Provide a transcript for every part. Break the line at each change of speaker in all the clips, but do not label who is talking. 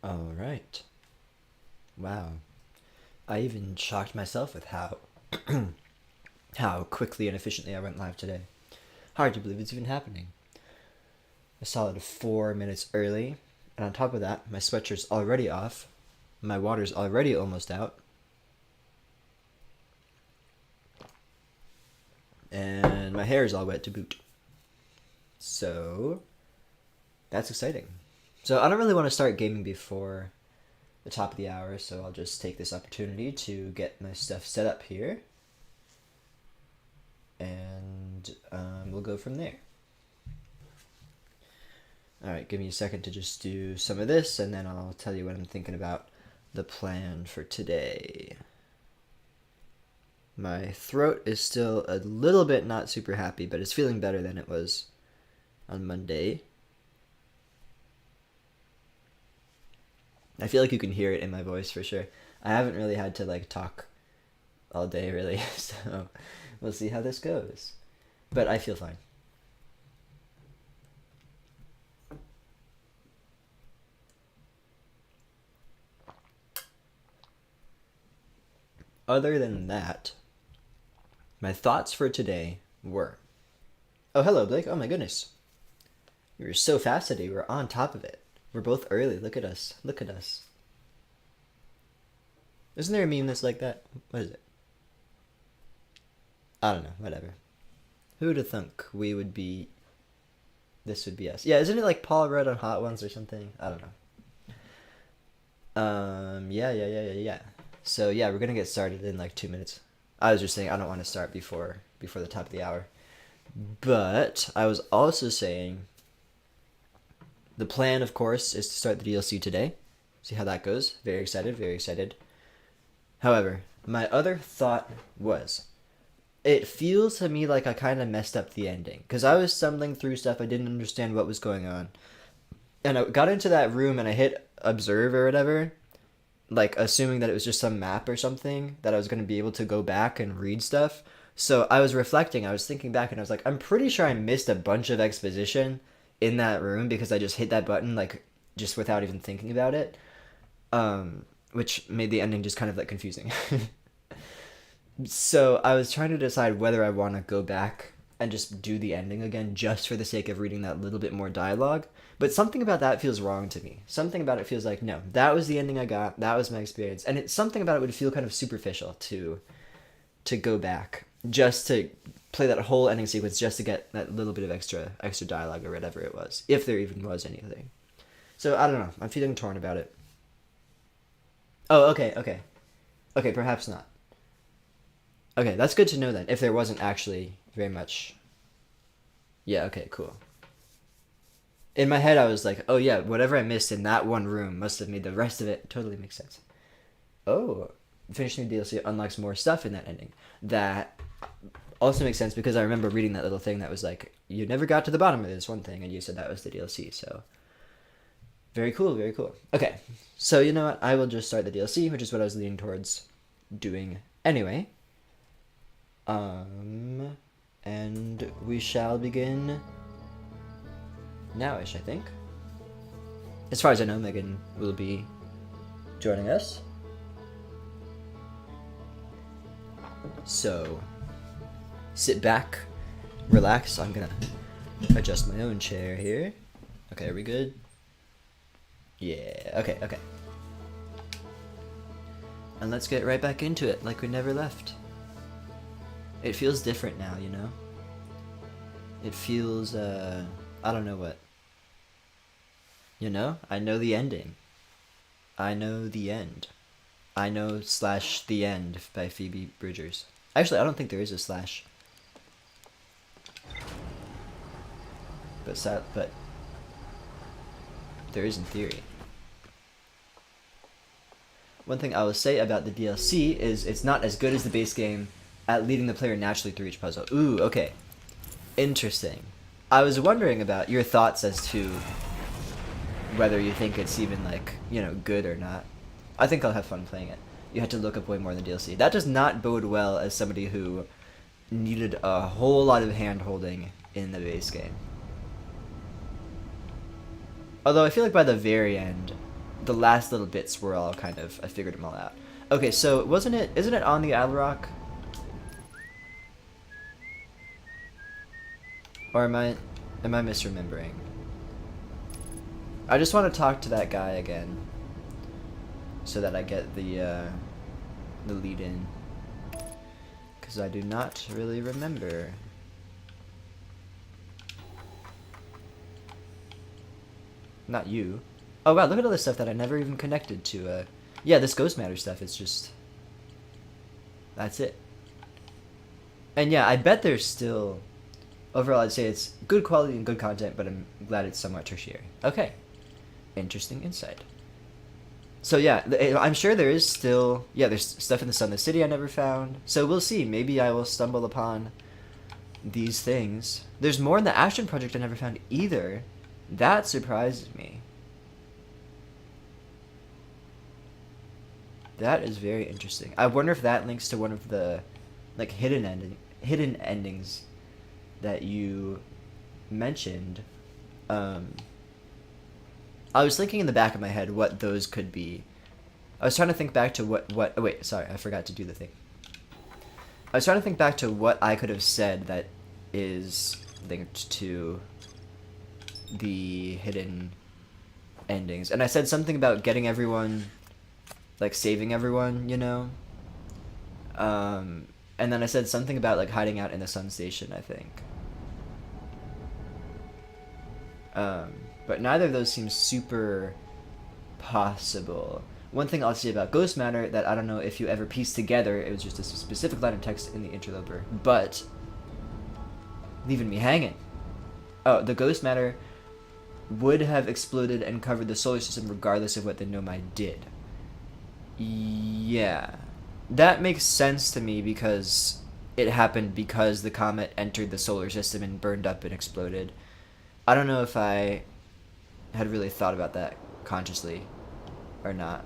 All right. Wow. I even shocked myself with how quickly and efficiently I went live today. Hard to believe it's even happening. A solid 4 minutes early, and on top of that, my sweatshirt's already off. My water's already almost out. And my hair is all wet to boot. So, that's exciting. So, I don't really want to start gaming before the top of the hour, so I'll just take this opportunity to get my stuff set up here. And we'll go from there. Alright, give me a second to just do some of this, and then I'll tell you what I'm thinking about the plan for today. My throat is still a little bit not super happy, but it's feeling better than it was on Monday. I feel like you can hear it in my voice for sure. I haven't really had to talk all day really, so we'll see how this goes. But I feel fine. Other than that, my thoughts for today were... Oh, hello, Blake. Oh my goodness. You were so fast today. We were on top of it. We're both early. Look at us. Look at us. Isn't there a meme that's like that? What is it? I don't know. Whatever. Who would have thunk we would be... This would be us. Yeah, isn't it like Paul Rudd on Hot Ones or something? I don't know. Yeah. So yeah, we're gonna get started in like 2 minutes. I was just saying I don't want to start before the top of the hour. But I was also saying the plan, of course, is to start the DLC today. See how that goes. Very excited, very excited. However, my other thought was, it feels to me like I kind of messed up the ending. Because I was stumbling through stuff, I didn't understand what was going on. And I got into that room and I hit observe or whatever, like assuming that it was just some map or something, that I was going to be able to go back and read stuff. So I was reflecting, I was thinking back, and I was like, I'm pretty sure I missed a bunch of exposition in that room because I just hit that button like just without even thinking about it, which made the ending just kind of like confusing. So I was trying to decide whether I want to go back and just do the ending again just for the sake of reading that little bit more dialogue. But something about that feels wrong to me. Something about it feels like, no, that was the ending I got, that was my experience. And it's something about it would feel kind of superficial to go back just to play that whole ending sequence just to get that little bit of extra dialogue or whatever it was, if there even was anything. So I don't know. I'm feeling torn about it. Oh, okay, perhaps not. Okay, that's good to know then. If there wasn't actually very much. Yeah. Okay. Cool. In my head, I was like, oh yeah, whatever I missed in that one room must have made the rest of it totally make sense. Oh, finishing the DLC unlocks more stuff in that ending. That also makes sense because I remember reading that little thing that was like, you never got to the bottom of this one thing, and you said that was the DLC, so... Very cool, very cool. Okay, so you know what? I will just start the DLC, which is what I was leaning towards doing anyway. And we shall begin nowish, I think. As far as I know, Megan will be joining us. So, sit back, relax. I'm gonna adjust my own chair here. Okay, are we good? Yeah, okay. And let's get right back into it like we never left. It feels different now, you know? It feels, I don't know what. You know? I know the ending. I know the end. I know / the end by Phoebe Bridgers. Actually, I don't think there is a slash. But there is in theory. One thing I will say about the DLC is it's not as good as the base game at leading the player naturally through each puzzle. Ooh, okay. Interesting. I was wondering about your thoughts as to whether you think it's even good or not. I think I'll have fun playing it. You had to look up way more than DLC. That does not bode well as somebody who needed a whole lot of hand-holding in the base game. Although I feel like by the very end, the last little bits were all kind of, I figured them all out. Okay, so isn't it on the Isle Rock? Or am I misremembering? I just want to talk to that guy again, so that I get the lead in, because I do not really remember. Not you. Oh wow, look at all this stuff that I never even connected to. Yeah, this ghost matter stuff. It's just that's it. And yeah, I bet there's still. Overall, I'd say it's good quality and good content, but I'm glad it's somewhat tertiary. Okay. Interesting insight. So yeah, I'm sure there is still, yeah, there's stuff in the Sunless City I never found. So we'll see. Maybe I will stumble upon these things. There's more in the Ashton Project I never found either. That surprises me. That is very interesting. I wonder if that links to one of the like hidden endings that you mentioned. I was thinking in the back of my head what those could be. I was trying to think back to what oh wait, sorry, I forgot to do the thing. I was trying to think back to what I could have said that is linked to the hidden endings. And I said something about getting everyone, like saving everyone, you know? And then I said something about like hiding out in the sun station, I think. But neither of those seems super possible. One thing I'll say about Ghost Matter that I don't know if you ever pieced together, it was just a specific line of text in the interloper, but leaving me hanging. Oh, the Ghost Matter would have exploded and covered the solar system regardless of what the Nomai did. Yeah. That makes sense to me because it happened because the comet entered the solar system and burned up and exploded. I don't know if I had really thought about that consciously or not.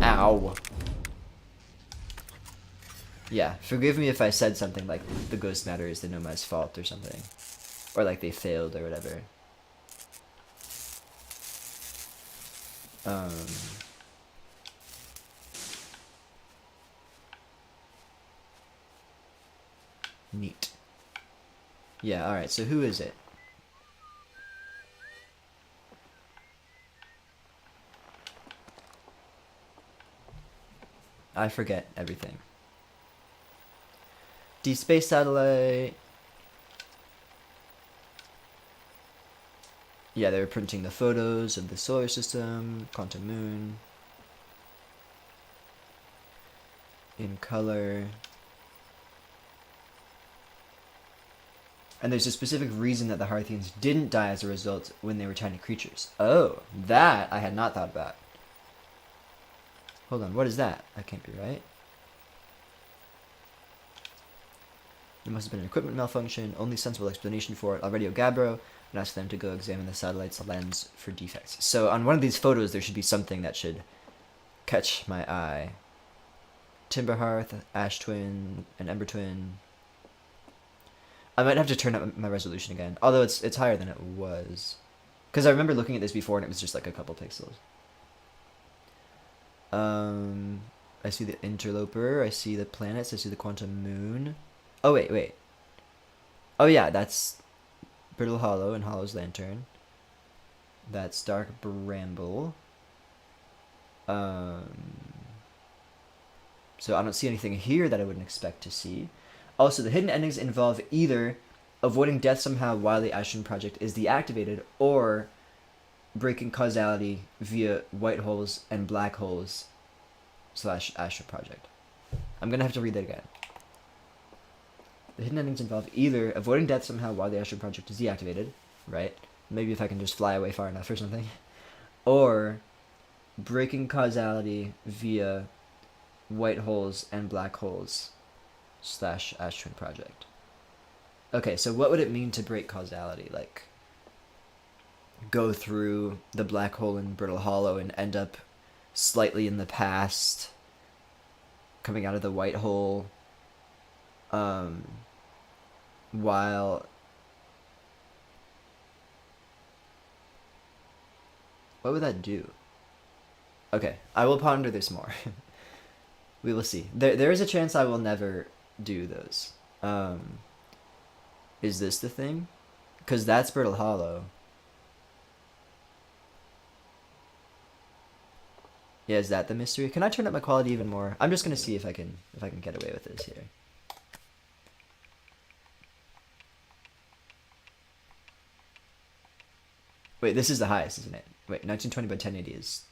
Ow. Yeah, forgive me if I said something like the Ghost Matter is the Nomai's fault or something. Or like they failed or whatever. Neat. Yeah, alright, so who is it? I forget everything. Deep Space Satellite. Yeah, they were printing the photos of the solar system, quantum moon, in color. And there's a specific reason that the Harthians didn't die as a result when they were tiny creatures. Oh, that I had not thought about. Hold on, what is that? That can't be right. There must have been an equipment malfunction. Only sensible explanation for it. I'll radio Gabbro and ask them to go examine the satellite's lens for defects. So on one of these photos, there should be something that should catch my eye. Timber Hearth, Ash Twin, and Ember Twin. I might have to turn up my resolution again, although it's higher than it was. Because I remember looking at this before and it was just like a couple pixels. I see the interloper, I see the planets, I see the quantum moon. Oh, wait. Oh, yeah, that's Brittle Hollow and Hollow's Lantern. That's Dark Bramble. So I don't see anything here that I wouldn't expect to see. Also, the hidden endings involve either avoiding death somehow while the Ashton Project is deactivated, or breaking causality via white holes and black holes / Ashton Project. I'm gonna have to read that again. The hidden endings involve either avoiding death somehow while the Ashton Project is deactivated, right? Maybe if I can just fly away far enough or something. Or breaking causality via white holes and black holes / Ashton Project. Okay, so what would it mean to break causality? Like, go through the black hole in Brittle Hollow and end up slightly in the past, coming out of the white hole, while... What would that do? Okay, I will ponder this more. We will see. There is a chance I will never do those. Is this the thing? Because that's Brittle Hollow. Yeah, is that the mystery? Can I turn up my quality even more? I'm just gonna see if I can get away with this here. Wait, this is the highest, isn't it? Wait, 1920 by 1080 is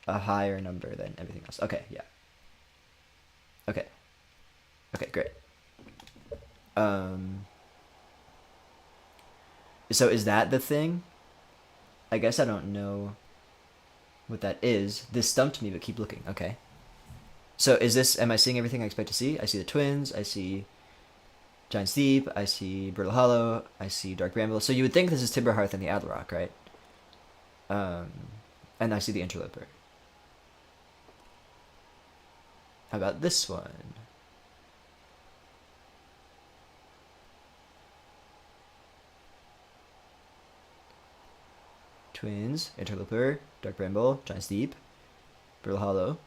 a higher number than everything else. Okay, yeah. Okay. Okay, great. So is that the thing? I guess I don't know what that is. This stumped me, but keep looking. Okay. So is this, am I seeing everything I expect to see? I see the twins, I see Giant Steep, I see Brittle Hollow, I see Dark Bramble. So you would think this is Timber Hearth and the Adlerock, right? And I see the Interloper. How about this one? Twins, Interloper, Dark Bramble, Giant Steep, Brittle Hollow.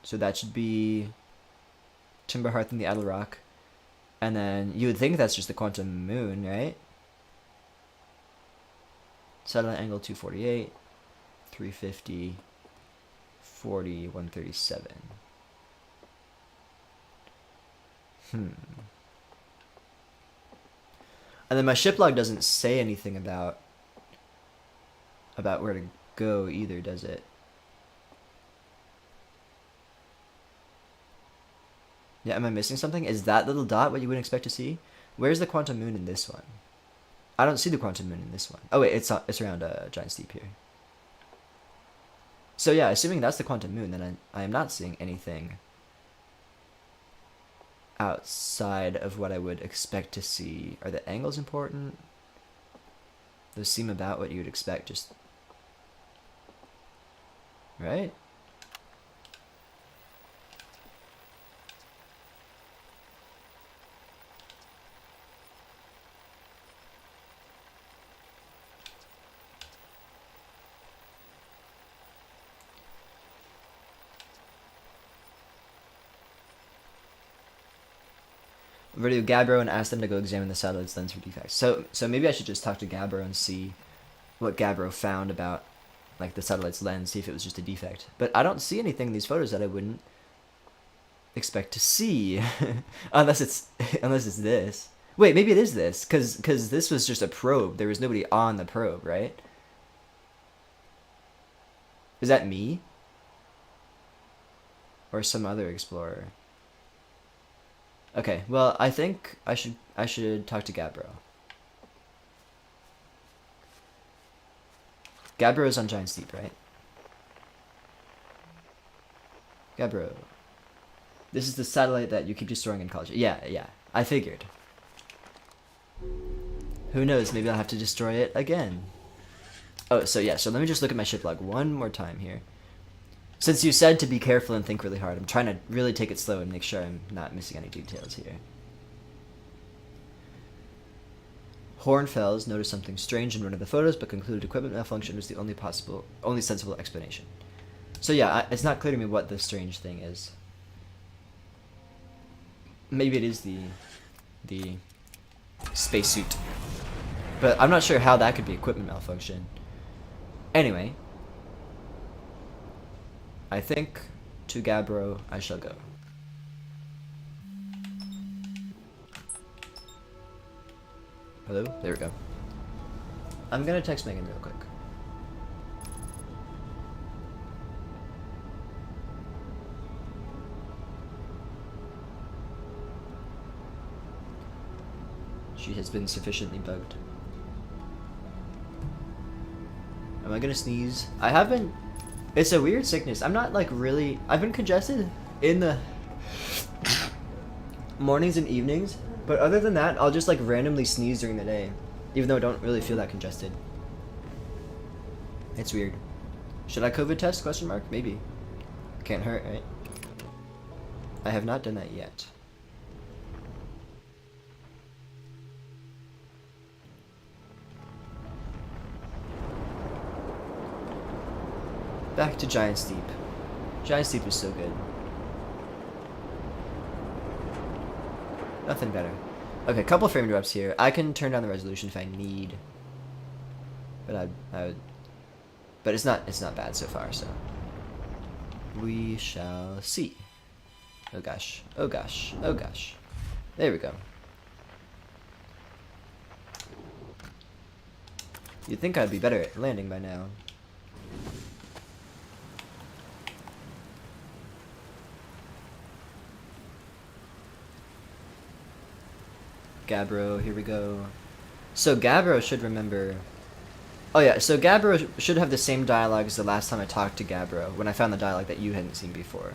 So that should be Timber Hearth and the Adlerock. And then you would think that's just the Quantum Moon, right? Satellite angle 248, 350, 40, 137. And then my ship log doesn't say anything about where to go either, does it? Yeah, am I missing something? Is that little dot what you wouldn't expect to see? Where's the Quantum Moon in this one? I don't see the Quantum Moon in this one. Oh wait, it's around Giant Steep here. So yeah, assuming that's the Quantum Moon, then I am not seeing anything outside of what I would expect to see. Are the angles important? Those seem about what you would expect, just... right? Video Gabbro and ask them to go examine the satellite's lens for defects. So maybe I should just talk to Gabbro and see what Gabbro found about like the satellite's lens, see if it was just a defect. But I don't see anything in these photos that I wouldn't expect to see, unless it's this. Wait, maybe it is this, because this was just a probe. There was nobody on the probe, right? Is that me? Or some other explorer? Okay, well, I think I should talk to Gabbro. Gabbro is on Giant Steep, right? Gabbro. This is the satellite that you keep destroying in college. Yeah, I figured. Who knows, maybe I'll have to destroy it again. Oh, so yeah, so let me just look at my ship log one more time here. Since you said to be careful and think really hard, I'm trying to really take it slow and make sure I'm not missing any details here. Hornfels noticed something strange in one of the photos, but concluded equipment malfunction was the only sensible explanation. So yeah, it's not clear to me what the strange thing is. Maybe it is the spacesuit, but I'm not sure how that could be equipment malfunction. Anyway, I think to Gabbro I shall go. Hello? There we go. I'm gonna text Megan real quick. She has been sufficiently bugged. Am I gonna sneeze? I haven't... It's a weird sickness. I'm not like really... I've been congested in the mornings and evenings, but other than that, I'll just like randomly sneeze during the day, even though I don't really feel that congested. It's weird. Should I COVID test? Question mark? Maybe. Can't hurt, right? I have not done that yet. Back to Giant Steep. Giant Steep is so good. Nothing better. Okay, couple frame drops here. I can turn down the resolution if I need. But I would. But it's not bad so far, so. We shall see. Oh gosh. Oh gosh. Oh gosh. There we go. You'd think I'd be better at landing by now. Gabbro, here we go. So Gabbro should remember... Oh yeah, so Gabbro should have the same dialogue as the last time I talked to Gabbro, when I found the dialogue that you hadn't seen before.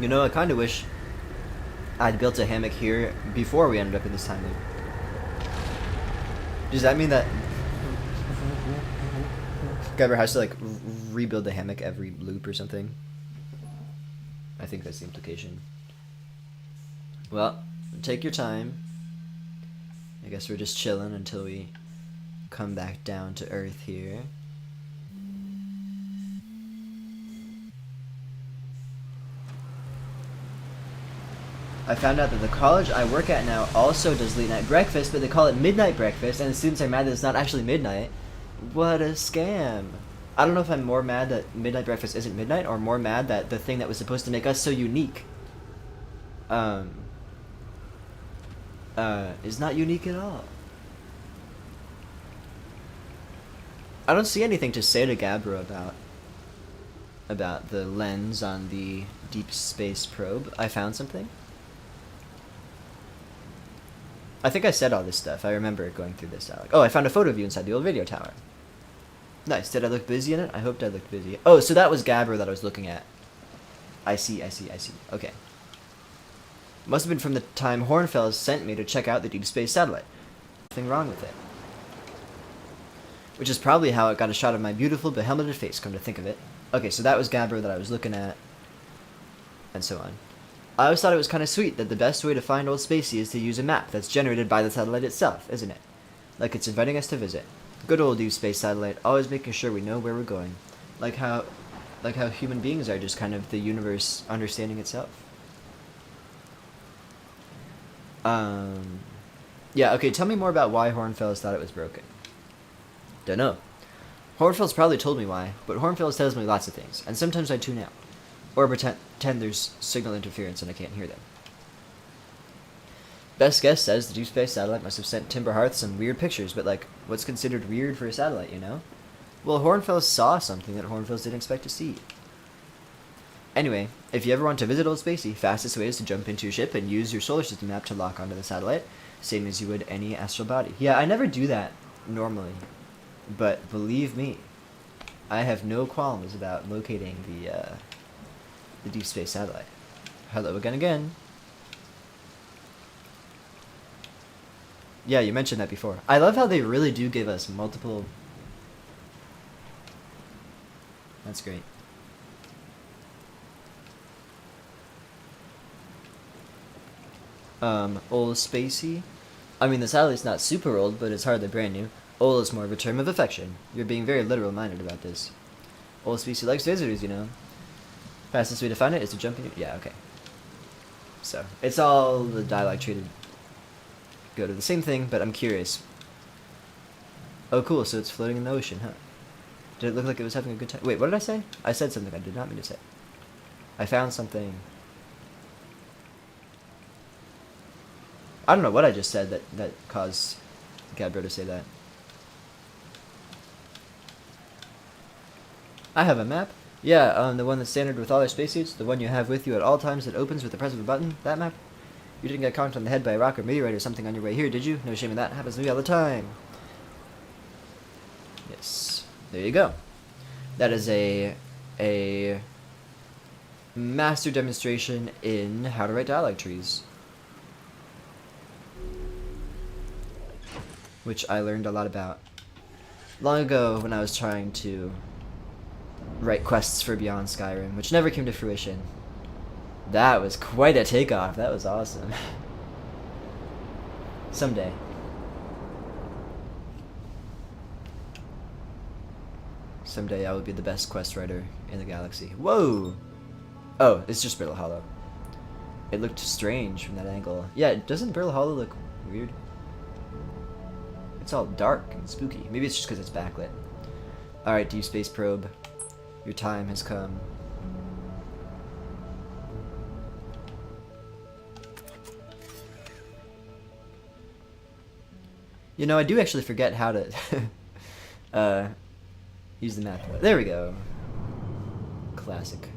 You know, I kind of wish I'd built a hammock here before we ended up in this time loop. Does that mean that Gabbro has to like rebuild the hammock every loop or something? I think that's the implication. Well, take your time. I guess we're just chilling until we come back down to earth here. I found out that the college I work at now also does late night breakfast, but they call it midnight breakfast, and the students are mad that it's not actually midnight. What a scam. I don't know if I'm more mad that midnight breakfast isn't midnight, or more mad that the thing that was supposed to make us so unique is not unique at all. I don't see anything to say to Gabbro about the lens on the deep space probe. I found something. I think I said all this stuff. I remember going through this dialogue. Oh, I found a photo of you inside the old radio tower. Nice. Did I look busy in it? I hoped I looked busy. Oh, so that was Gabbro that I was looking at. I see. Okay. Must have been from the time Hornfels sent me to check out the deep space satellite. Nothing wrong with it. Which is probably how it got a shot of my beautiful behelmeted face, come to think of it. Okay, so that was Gabbro that I was looking at. And so on. I always thought it was kind of sweet that the best way to find Old Spacey is to use a map that's generated by the satellite itself, isn't it? Like it's inviting us to visit. Good old deep space satellite, always making sure we know where we're going. Like how human beings are just kind of the universe understanding itself. Yeah, okay, tell me more about why Hornfels thought it was broken. Dunno. Hornfels probably told me why, but Hornfels tells me lots of things, and sometimes I tune out. Or pretend there's signal interference and I can't hear them. Best guess says the deep space satellite must have sent Timber Hearth some weird pictures, but like, what's considered weird for a satellite, you know? Well, Hornfels saw something that Hornfels didn't expect to see. Anyway, if you ever want to visit Old Spacey, fastest way is to jump into your ship and use your solar system map to lock onto the satellite, same as you would any astral body. Yeah, I never do that normally, but believe me, I have no qualms about locating the deep space satellite. Hello again. Yeah, you mentioned that before. I love how they really do give us multiple... That's great. Old Spacey? I mean, the satellite's not super old, but it's hardly brand new. Old is more of a term of affection. You're being very literal-minded about this. Old Spacey likes visitors, you know. Fastest way to find it is to jump in. Yeah, okay. So, it's all the dialogue treated go to the same thing, but I'm curious. Oh, cool, so it's floating in the ocean, huh? Did it look like it was having a good time? Wait, what did I say? I said something I did not mean to say. I found something. I don't know what I just said that caused Gabbro to say that. I have a map. Yeah, the one that's standard with all our spacesuits, the one you have with you at all times that opens with the press of a button, that map. You didn't get conked on the head by a rock or meteorite or something on your way here, did you? No shame in that. Happens to me all the time. Yes. There you go. That is a master demonstration in how to write dialogue trees. Which I learned a lot about long ago when I was trying to write quests for Beyond Skyrim, which never came to fruition. That was quite a takeoff. That was awesome. Someday. Someday I will be the best quest writer in the galaxy. Whoa! Oh, it's just Brittle Hollow. It looked strange from that angle. Yeah, doesn't Brittle Hollow look weird? It's all dark and spooky. Maybe it's just because it's backlit. Alright, Deep Space Probe. Your time has come. You know, I do actually forget how to use the map. There we go. Classic.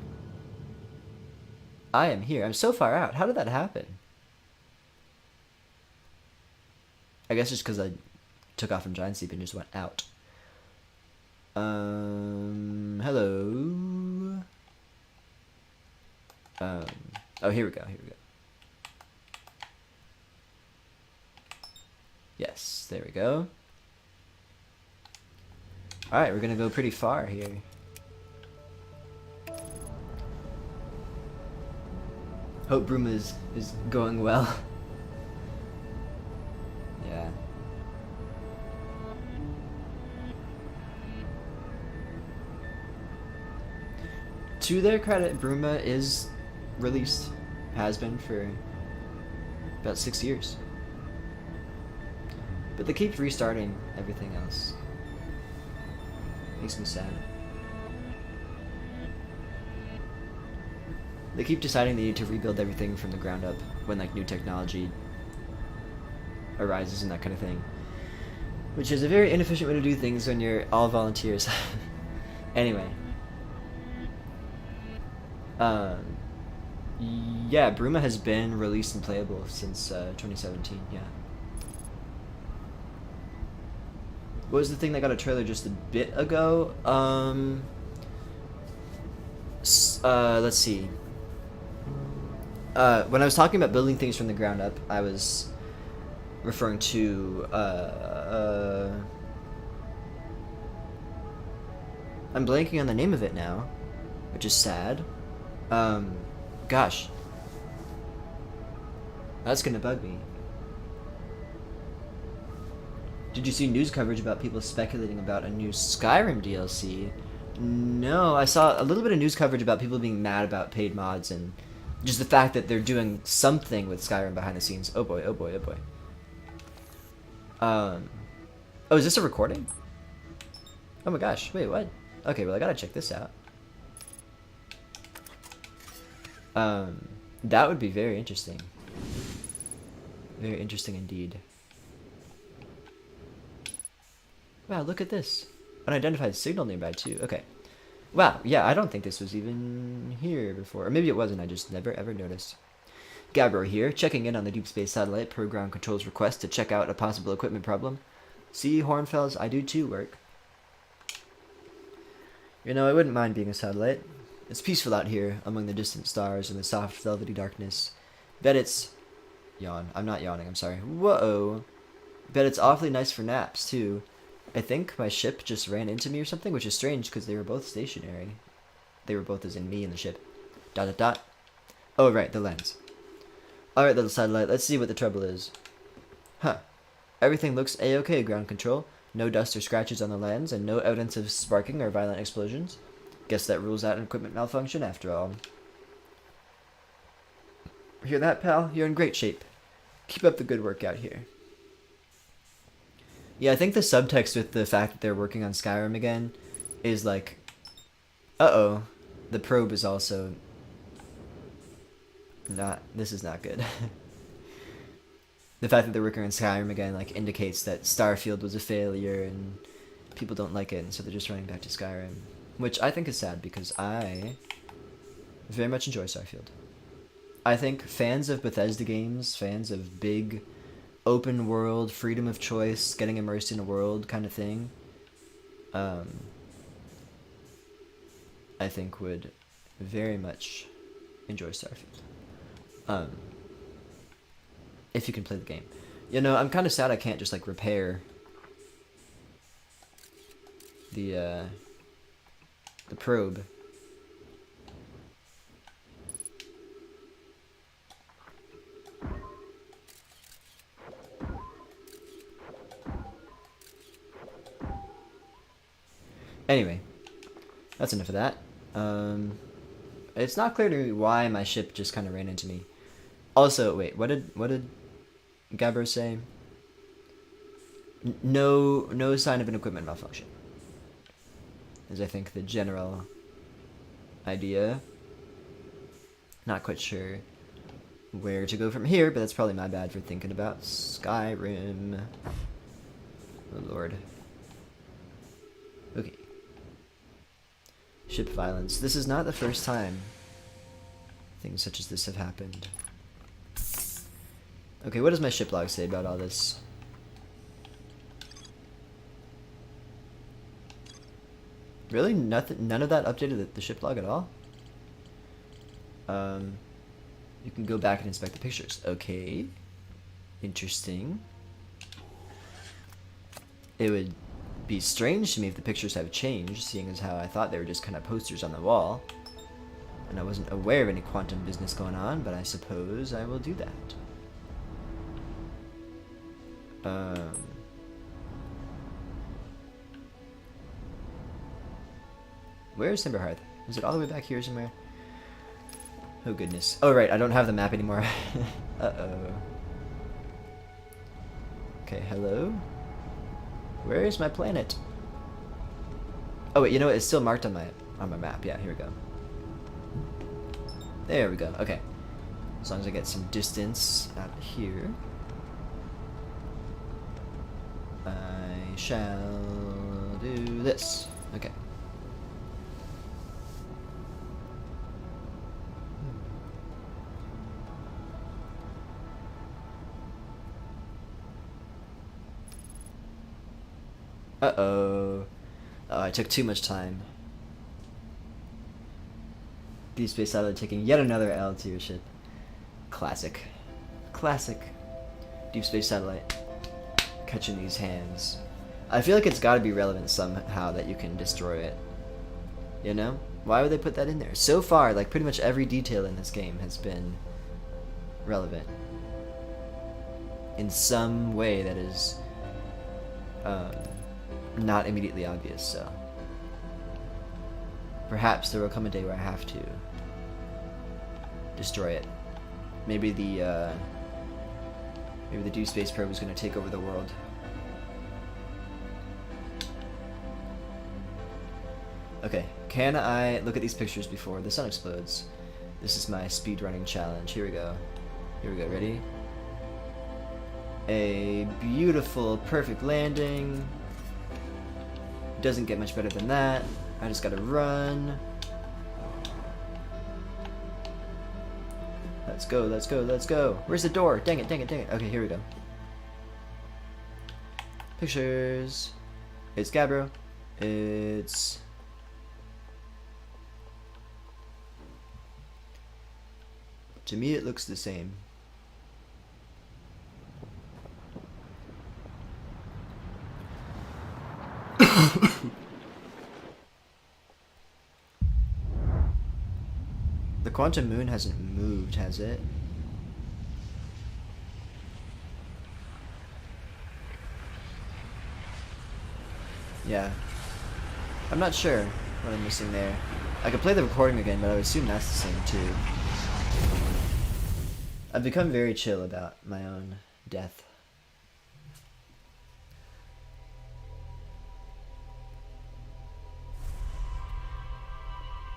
I am here. I'm so far out. How did that happen? I guess just because I took off from Giant Sleep and just went out. Hello. Oh, here we go. Here we go. Yes, there we go. Alright, we're gonna go pretty far here. Hope Broom is going well. Yeah. To their credit, Bruma is released. Has been for about 6 years. But they keep restarting everything else. Makes me sad. They keep deciding they need to rebuild everything from the ground up when like new technology arises and that kind of thing. Which is a very inefficient way to do things when you're all volunteers. Anyway. Yeah, Bruma has been released and playable since 2017, yeah. What was the thing that got a trailer just a bit ago? Let's see. When I was talking about building things from the ground up, I was referring to, I'm blanking on the name of it now, which is sad. Gosh. That's gonna bug me. Did you see news coverage about people speculating about a new Skyrim DLC? No, I saw a little bit of news coverage about people being mad about paid mods and just the fact that they're doing something with Skyrim behind the scenes. Oh boy, oh boy, oh boy. Oh, is this a recording? Oh my gosh, wait, what? Okay, well I gotta check this out. That would be very interesting. Very interesting indeed. Wow, look at this. Unidentified signal nearby too. Okay. Wow, yeah, I don't think this was even here before. Or maybe it wasn't, I just never ever noticed. Gabbro here, checking in on the Deep Space Satellite per ground control's request to check out a possible equipment problem. See, Hornfells, I do too work. You know, I wouldn't mind being a satellite. It's peaceful out here, among the distant stars and the soft, velvety darkness. Bet it's... Yawn. I'm not yawning, I'm sorry. Whoa! Bet it's awfully nice for naps, too. I think my ship just ran into me or something, which is strange, because they were both stationary. They were both as in me and the ship. Dot dot dot. Oh, right, the lens. Alright, little satellite, let's see what the trouble is. Huh. Everything looks a-okay, ground control. No dust or scratches on the lens, and no evidence of sparking or violent explosions. Guess that rules out an equipment malfunction after all. Hear that, pal? You're in great shape. Keep up the good work out here. Yeah, I think the subtext with the fact that they're working on Skyrim again is like, uh-oh, the probe is also not, this is not good. The fact that they're working on Skyrim again like indicates that Starfield was a failure and people don't like it, and so they're just running back to Skyrim. Which I think is sad because I very much enjoy Starfield. I think fans of Bethesda games, fans of big open world, freedom of choice, getting immersed in a world kind of thing, I think would very much enjoy Starfield. If you can play the game. You know, I'm kind of sad I can't just like repair the The probe. Anyway, that's enough of that. It's not clear to me why my ship just kind of ran into me. Also, wait, what did Gabbro say? No sign of an equipment malfunction. Is I think the general idea. Not quite sure where to go from here, but that's probably my bad for thinking about Skyrim. Oh lord. Okay. Ship violence. This is not the first time things such as this have happened. Okay, what does my ship log say about all this? Really? Nothing? None of that updated the ship log at all? You can go back and inspect the pictures. Okay. Interesting. It would be strange to me if the pictures have changed, seeing as how I thought they were just kind of posters on the wall. And I wasn't aware of any quantum business going on, but I suppose I will do that. Where's Timberhearth? Is it all the way back here somewhere? Oh goodness. Oh right, I don't have the map anymore. Uh-oh. Okay, hello? Where is my planet? Oh wait, you know what? It's still marked on my map. Yeah, here we go. There we go. Okay. As long as I get some distance out here, I shall do this. Okay. Uh-oh. Oh, I took too much time. Deep Space Satellite taking yet another L to your ship. Classic. Classic. Deep Space Satellite. Catching these hands. I feel like it's gotta be relevant somehow that you can destroy it. You know? Why would they put that in there? So far, like, pretty much every detail in this game has been relevant. In some way that is, not immediately obvious, so perhaps there will come a day where I have to destroy it. Maybe the Deep Space Probe is going to take over the world. Okay, can I look at these pictures before the sun explodes? This is my speedrunning challenge. Here we go. Here we go. Ready? A beautiful, perfect landing. Doesn't get much better than that. I just gotta run. Let's go, let's go, let's go. Where's the door? Dang it, dang it, dang it. Okay, here we go. Pictures. It's Gabbro. It's... To me, it looks the same. The quantum moon hasn't moved, has it? Yeah. I'm not sure what I'm missing there. I could play the recording again, but I would assume that's the same too. I've become very chill about my own death.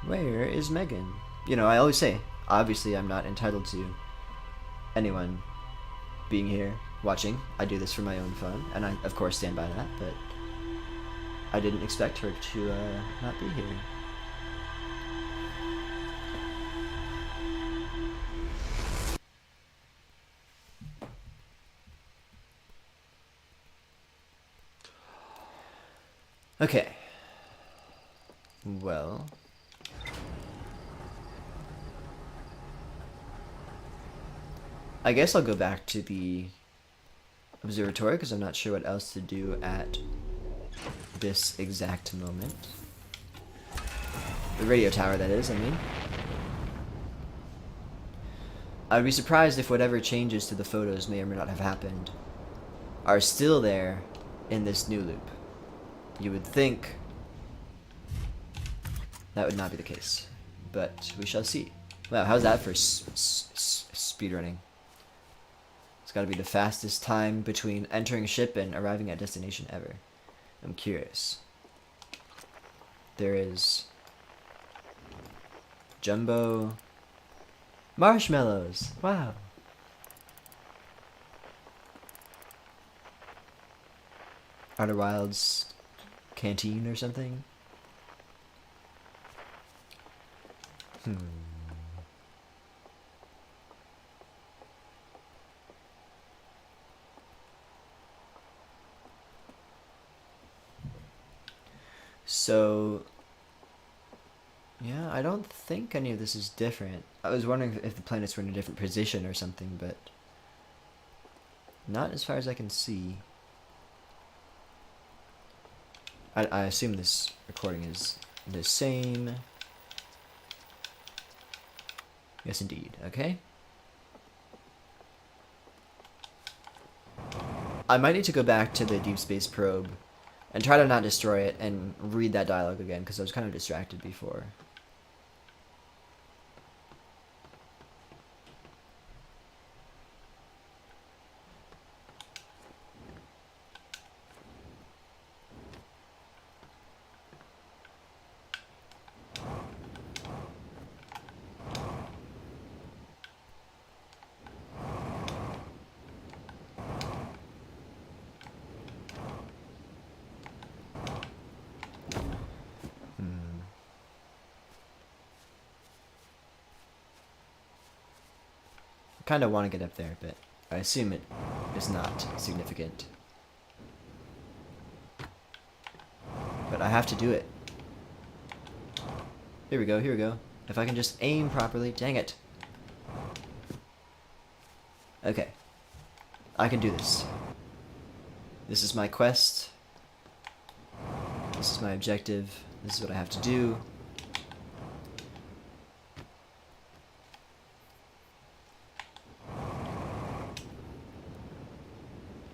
Where is Megan? You know, I always say, obviously I'm not entitled to anyone being here, watching. I do this for my own fun, and I, of course, stand by that, but I didn't expect her to not be here. Okay. Well... I guess I'll go back to the observatory because I'm not sure what else to do at this exact moment. The radio tower, that is, I mean. I would be surprised if whatever changes to the photos may or may not have happened are still there in this new loop. You would think that would not be the case, but we shall see. Wow, how's that for speedrunning? It's got to be the fastest time between entering a ship and arriving at destination ever. I'm curious. There is jumbo marshmallows. Wow. Outer Wilds canteen or something. So, yeah, I don't think any of this is different. I was wondering if the planets were in a different position or something, but not as far as I can see. I assume this recording is the same. Yes, indeed. Okay. I might need to go back to the Deep Space Probe and try to not destroy it and read that dialogue again, because I was kind of distracted before. Kind of want to get up there, but I assume it is not significant. But I have to do it. Here we go, here we go. If I can just aim properly, dang it. Okay. I can do this. This is my quest. This is my objective. This is what I have to do.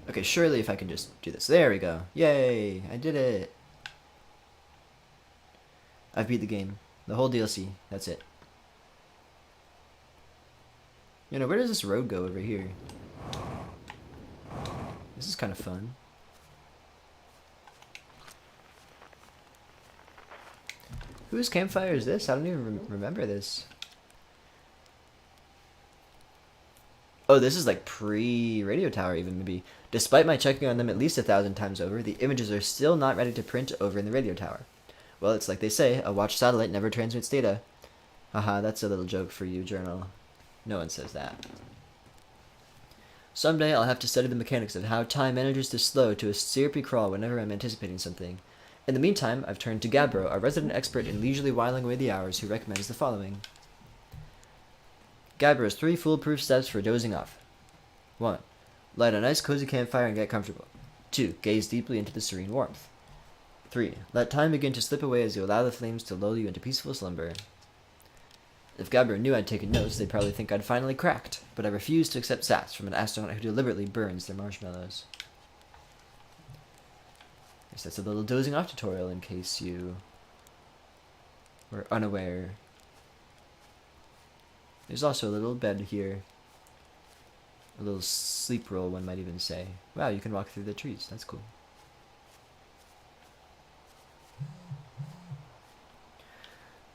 Okay, surely if I can just do this. There we go. Yay! I did it! I've beat the game. The whole DLC. That's it. You know, where does this road go over here? This is kind of fun. Whose campfire is this? I don't even remember this. Oh, this is like pre-radio tower even, maybe. Despite my checking on them at least 1,000 times over, the images are still not ready to print over in the radio tower. Well, it's like they say, a watched satellite never transmits data. Haha, that's a little joke for you, journal. No one says that. Someday I'll have to study the mechanics of how time manages to slow to a syrupy crawl whenever I'm anticipating something. In the meantime, I've turned to Gabbro, a resident expert in leisurely whiling away the hours, who recommends the following. Gabbro's 3 foolproof steps for dozing off. 1. Light a nice cozy campfire and get comfortable. 2. Gaze deeply into the serene warmth. 3. Let time begin to slip away as you allow the flames to lull you into peaceful slumber. If Gabbro knew I'd taken notes, they'd probably think I'd finally cracked, but I refuse to accept sats from an astronaut who deliberately burns their marshmallows. Guess that's a little dozing off tutorial in case you were unaware. There's also a little bed here. A little sleep roll, one might even say. Wow, you can walk through the trees. That's cool.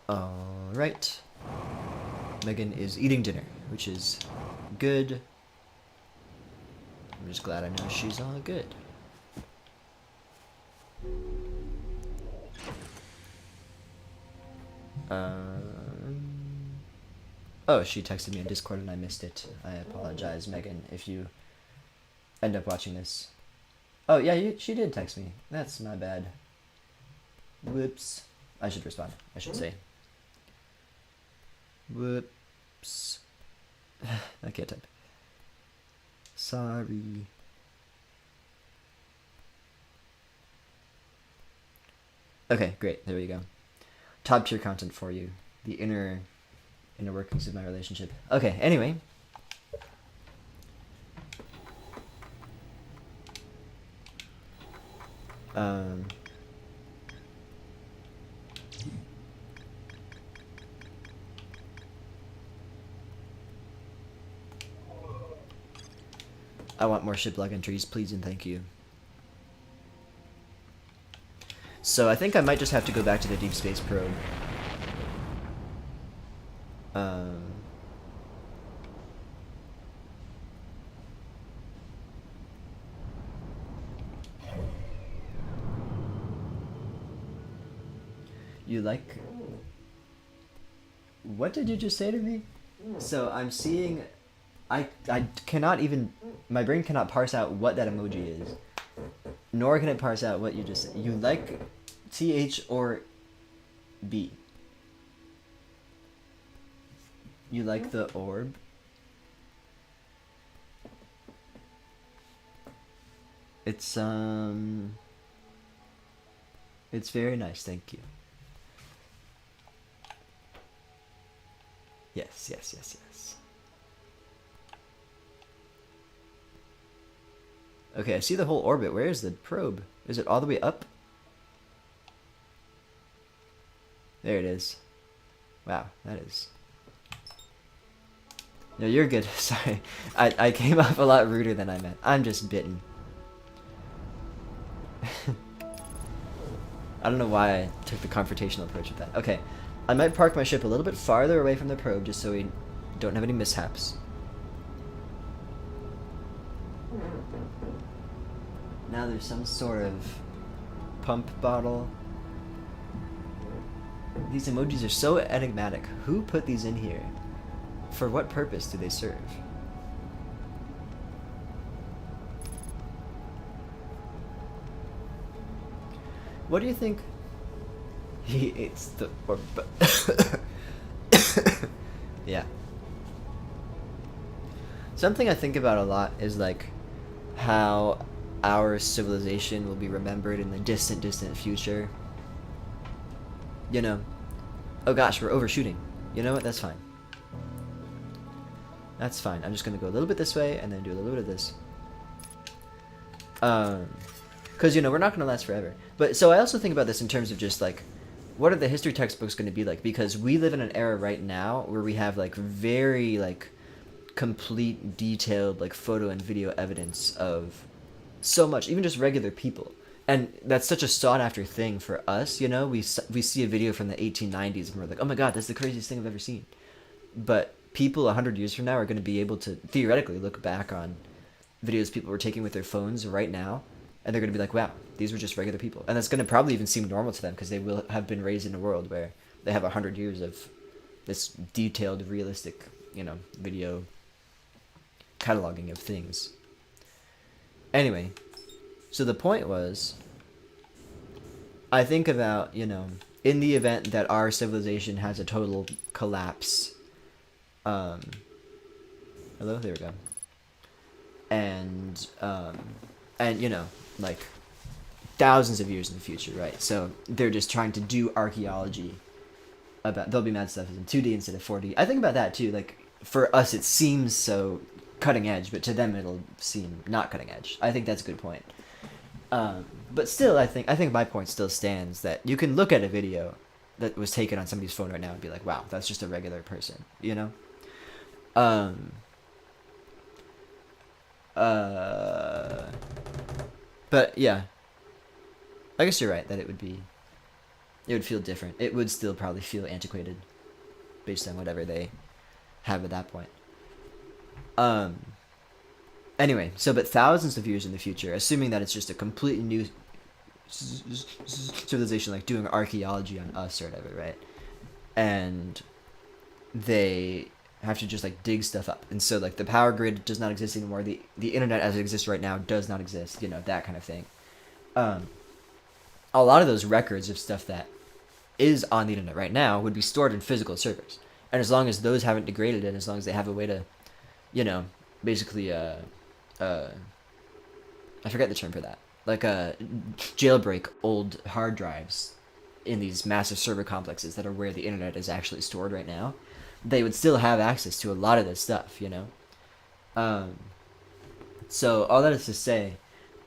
Alright. Megan is eating dinner, which is good. I'm just glad I know she's all good. Oh, she texted me on Discord and I missed it. I apologize, Megan, if you end up watching this. Oh, yeah, she did text me. That's my bad. Whoops. I should respond. I should say. Whoops. I can't type. Sorry. Okay, great. There we go. top tier content for you. The inner workings of my relationship. Okay, anyway. I want more shiplog entries, please and thank you. So I think I might just have to go back to the deep space probe. You like... What did you just say to me? So I'm seeing... I cannot even... My brain cannot parse out what that emoji is. Nor can it parse out what you just said. You like TH or B? You like the orb? It's very nice, thank you. Yes, yes, yes, yes. Okay, I see the whole orbit. Where is the probe? Is it all the way up? There it is. Wow, that is... No, you're good. Sorry. I came off a lot ruder than I meant. I'm just bitten. I don't know why I took the confrontational approach with that. Okay. I might park my ship a little bit farther away from the probe just so we don't have any mishaps. Now there's some sort of pump bottle. These emojis are so enigmatic. Who put these in here? For what purpose do they serve? What do you think? He eats the orb. Yeah. Something I think about a lot is like how our civilization will be remembered in the distant, distant future. You know, oh gosh, we're overshooting. You know what? That's fine. That's fine. I'm just gonna go a little bit this way and then do a little bit of this. Because, you know, we're not gonna last forever. But so I also think about this in terms of just like, what are the history textbooks going to be like? Because we live in an era right now where we have like very like complete, detailed like photo and video evidence of so much, even just regular people. And that's such a sought after thing for us, you know? We see a video from the 1890s and we're like, oh my god, that's the craziest thing I've ever seen. But people 100 years from now are going to be able to theoretically look back on videos people were taking with their phones right now, and they're going to be like, wow, these were just regular people. And that's going to probably even seem normal to them because they will have been raised in a world where they have 100 years of this detailed, realistic, you know, video cataloging of things. Anyway, so the point was, I think about, you know, in the event that our civilization has a total collapse, hello, there we go. And you know, like thousands of years in the future, right? So they're just trying to do archaeology about, there'll be mad stuff in 2D instead of 4D. I think about that too. Like for us, it seems so cutting edge, but to them it'll seem not cutting edge. I think that's a good point. But still, I think my point still stands that you can look at a video that was taken on somebody's phone right now and be like, wow, that's just a regular person, you know? But yeah, I guess you're right that it would feel different. It would still probably feel antiquated based on whatever they have at that point. Anyway, so but thousands of years in the future, assuming that it's just a completely new civilization, like doing archaeology on us or whatever, right? And they have to just like dig stuff up, and so like the power grid does not exist anymore. The internet as it exists right now does not exist. You know, that kind of thing. A lot of those records of stuff that is on the internet right now would be stored in physical servers, and as long as those haven't degraded, and as long as they have a way to, you know, basically I forget the term for that, like jailbreak old hard drives in these massive server complexes that are where the internet is actually stored right now, they would still have access to a lot of this stuff, you know? So all that is to say,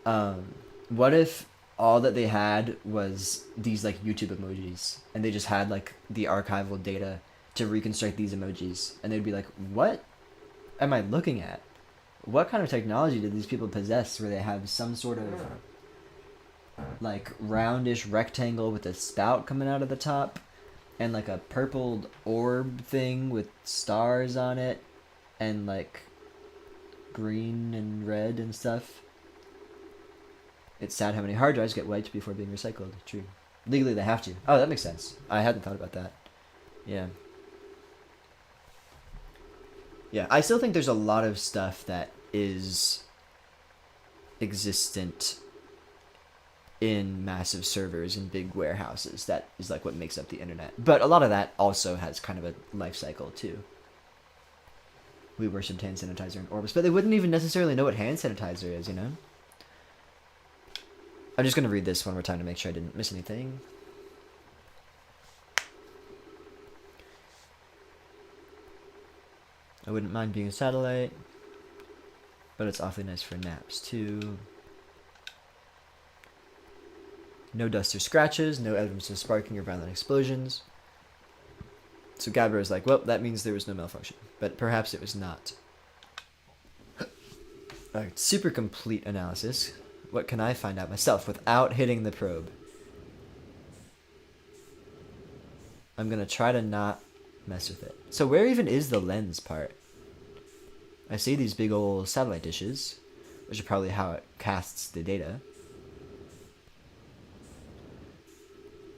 what if all that they had was these like YouTube emojis, and they just had like the archival data to reconstruct these emojis, and they'd be like, what am I looking at? What kind of technology did these people possess where they have some sort of like roundish rectangle with a spout coming out of the top and like a purpled orb thing with stars on it and like green and red and stuff? It's sad how many hard drives get wiped before being recycled. True. Legally they have to. Oh, that makes sense. I hadn't thought about that. Yeah. Yeah, I still think there's a lot of stuff that is existent in massive servers and big warehouses. That is like what makes up the internet. But a lot of that also has kind of a life cycle too. We worshipped hand sanitizer in Orbis, but they wouldn't even necessarily know what hand sanitizer is, you know? I'm just going to read this one more time to make sure I didn't miss anything. I wouldn't mind being a satellite, but it's awfully nice for naps too. No dust or scratches, no evidence of sparking or violent explosions. So Gabriel is like, well, that means there was no malfunction, but perhaps it was not. Alright, super complete analysis. What can I find out myself without hitting the probe? I'm gonna try to not mess with it. So where even is the lens part? I see these big old satellite dishes, which are probably how it casts the data.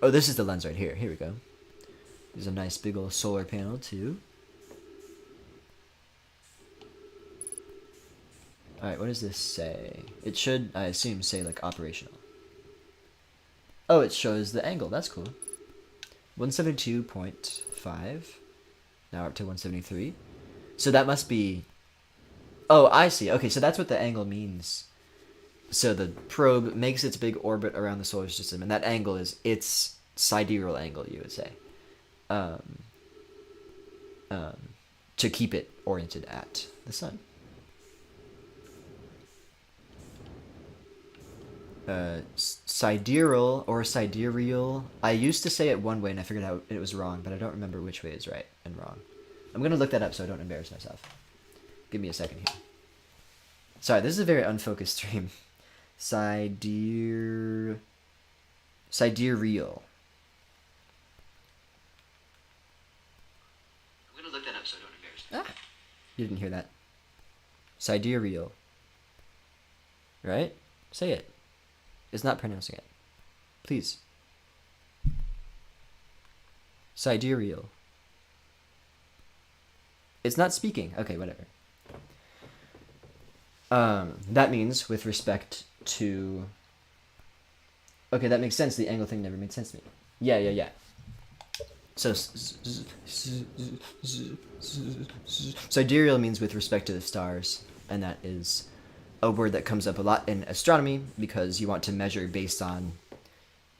Oh, this is the lens right here. Here we go. There's a nice big old solar panel too. Alright, what does this say? It should, I assume, say like operational. Oh, it shows the angle. That's cool. 172.5. Now up to 173. So that must be... Oh, I see. Okay, so that's what the angle means. So the probe makes its big orbit around the solar system, and that angle is its sidereal angle, you would say. To keep it oriented at the sun. Sidereal or sidereal. I used to say it one way and I figured out it was wrong, but I don't remember which way is right and wrong. I'm going to look that up so I don't embarrass myself. Give me a second here. Sorry, this is a very unfocused stream. Sidereal. I'm going to look that up so I don't embarrass myself. Ah, you didn't hear that. Sidereal. Right? Say it. It's not pronouncing it. Please. Sidereal. It's not speaking. Okay, whatever. That means with respect to... Okay, that makes sense. The angle thing never made sense to me. Yeah. So, sidereal means with respect to the stars, and that is a word that comes up a lot in astronomy because you want to measure based on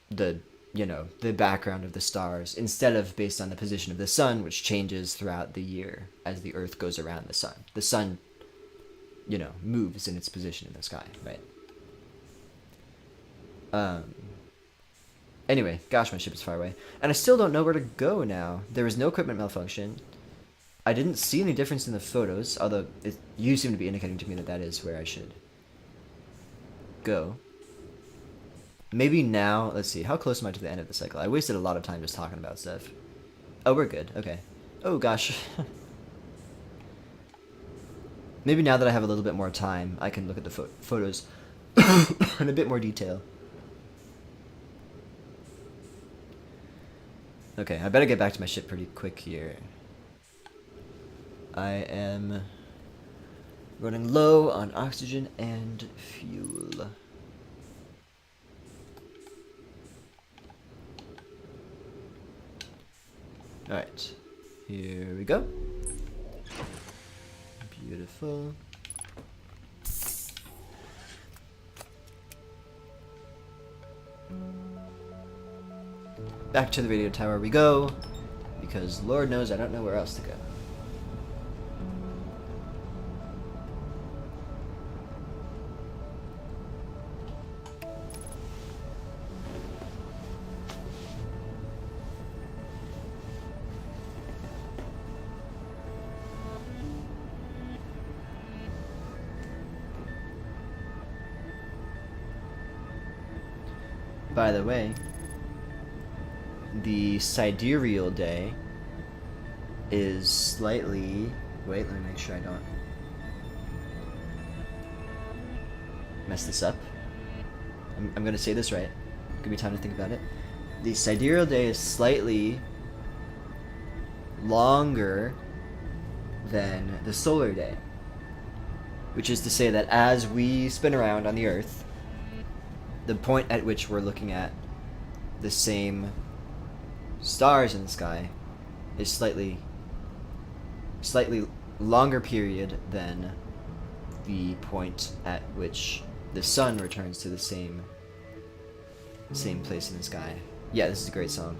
the, the background of the stars instead of based on the position of the sun, which changes throughout the year as the Earth goes around the sun. The sun, moves in its position in the sky, right? Anyway, gosh, my ship is far away. And I still don't know where to go now. There was no equipment malfunction. I didn't see any difference in the photos, although you seem to be indicating to me that is where I should go. Maybe now, let's see, how close am I to the end of the cycle? I wasted a lot of time just talking about stuff. Oh, we're good, okay. Oh, gosh. Maybe now that I have a little bit more time, I can look at the photos in a bit more detail. Okay, I better get back to my ship pretty quick here. I am running low on oxygen and fuel. Alright, here we go. Beautiful. back to the radio tower we go, because Lord knows I don't know where else to go. By the way, the sidereal day is slightly... Wait, let me make sure I don't mess this up. I'm gonna say this right. Give me time to think about it. The sidereal day is slightly longer than the solar day, which is to say that as we spin around on the Earth, the point at which we're looking at the same stars in the sky is slightly longer period than the point at which the sun returns to the same place in the sky. Yeah, this is a great song.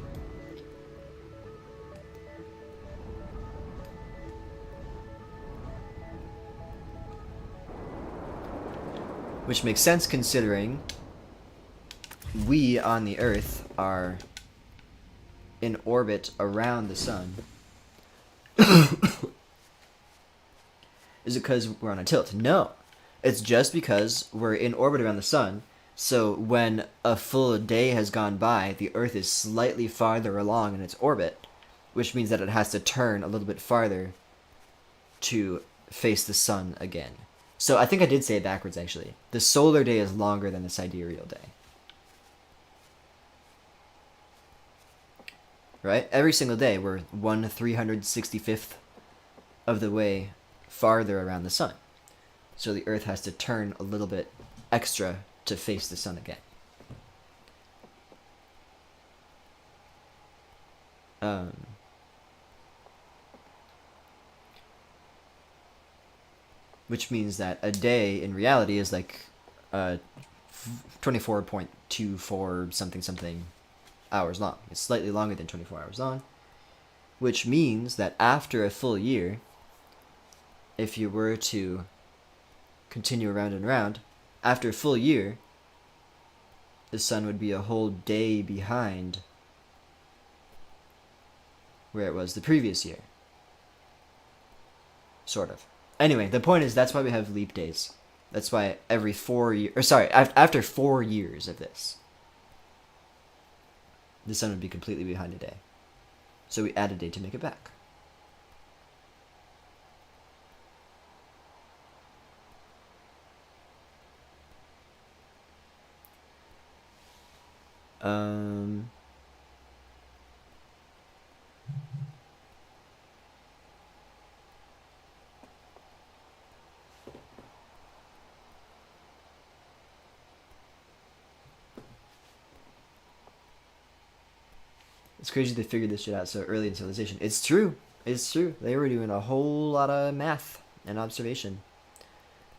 Which makes sense considering we on the Earth are in orbit around the sun. Is it because we're on a tilt? No. It's just because we're in orbit around the sun, so when a full day has gone by, the Earth is slightly farther along in its orbit, which means that it has to turn a little bit farther to face the sun again. So I think I did say it backwards, actually. The solar day is longer than the sidereal day. Right? Every single day, we're 1/365th of the way farther around the sun. So the Earth has to turn a little bit extra to face the sun again. Which means that a day in reality is like 24.24 something hours long. It's slightly longer than 24 hours long, which means that after a full year, if you were to continue around and around, after a full year, the sun would be a whole day behind where it was the previous year. Sort of. Anyway, the point is that's why we have leap days. That's why every 4 years, or sorry, after 4 years of this, the sun would be completely behind a day. So we add a day to make it back. It's crazy they figured this shit out so early in civilization. It's true. It's true. They were doing a whole lot of math and observation.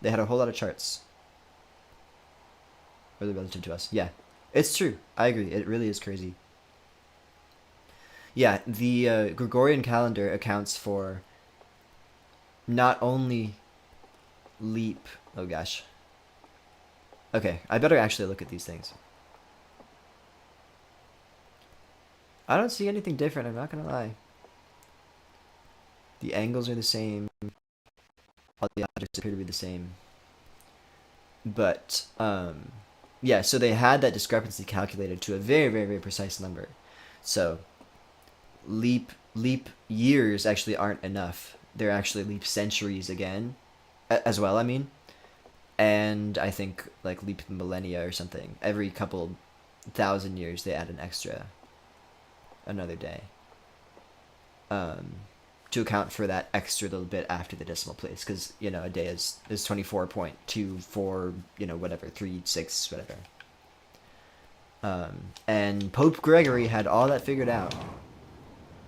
They had a whole lot of charts. Or they're relative to us. Yeah. It's true. I agree. It really is crazy. Yeah, the Gregorian calendar accounts for not only leap... Oh gosh. Okay, I better actually look at these things. I don't see anything different, I'm not gonna lie. The angles are the same. All the objects appear to be the same. But, yeah, so they had that discrepancy calculated to a very, very, very precise number. So, leap years actually aren't enough. They're actually leap centuries again, as well, I mean. And I think, like, leap millennia or something. Every couple thousand years, they add an extra... another day, to account for that extra little bit after the decimal place, because you know a day is 24.24, you know, whatever, 36, whatever. And Pope Gregory had all that figured out.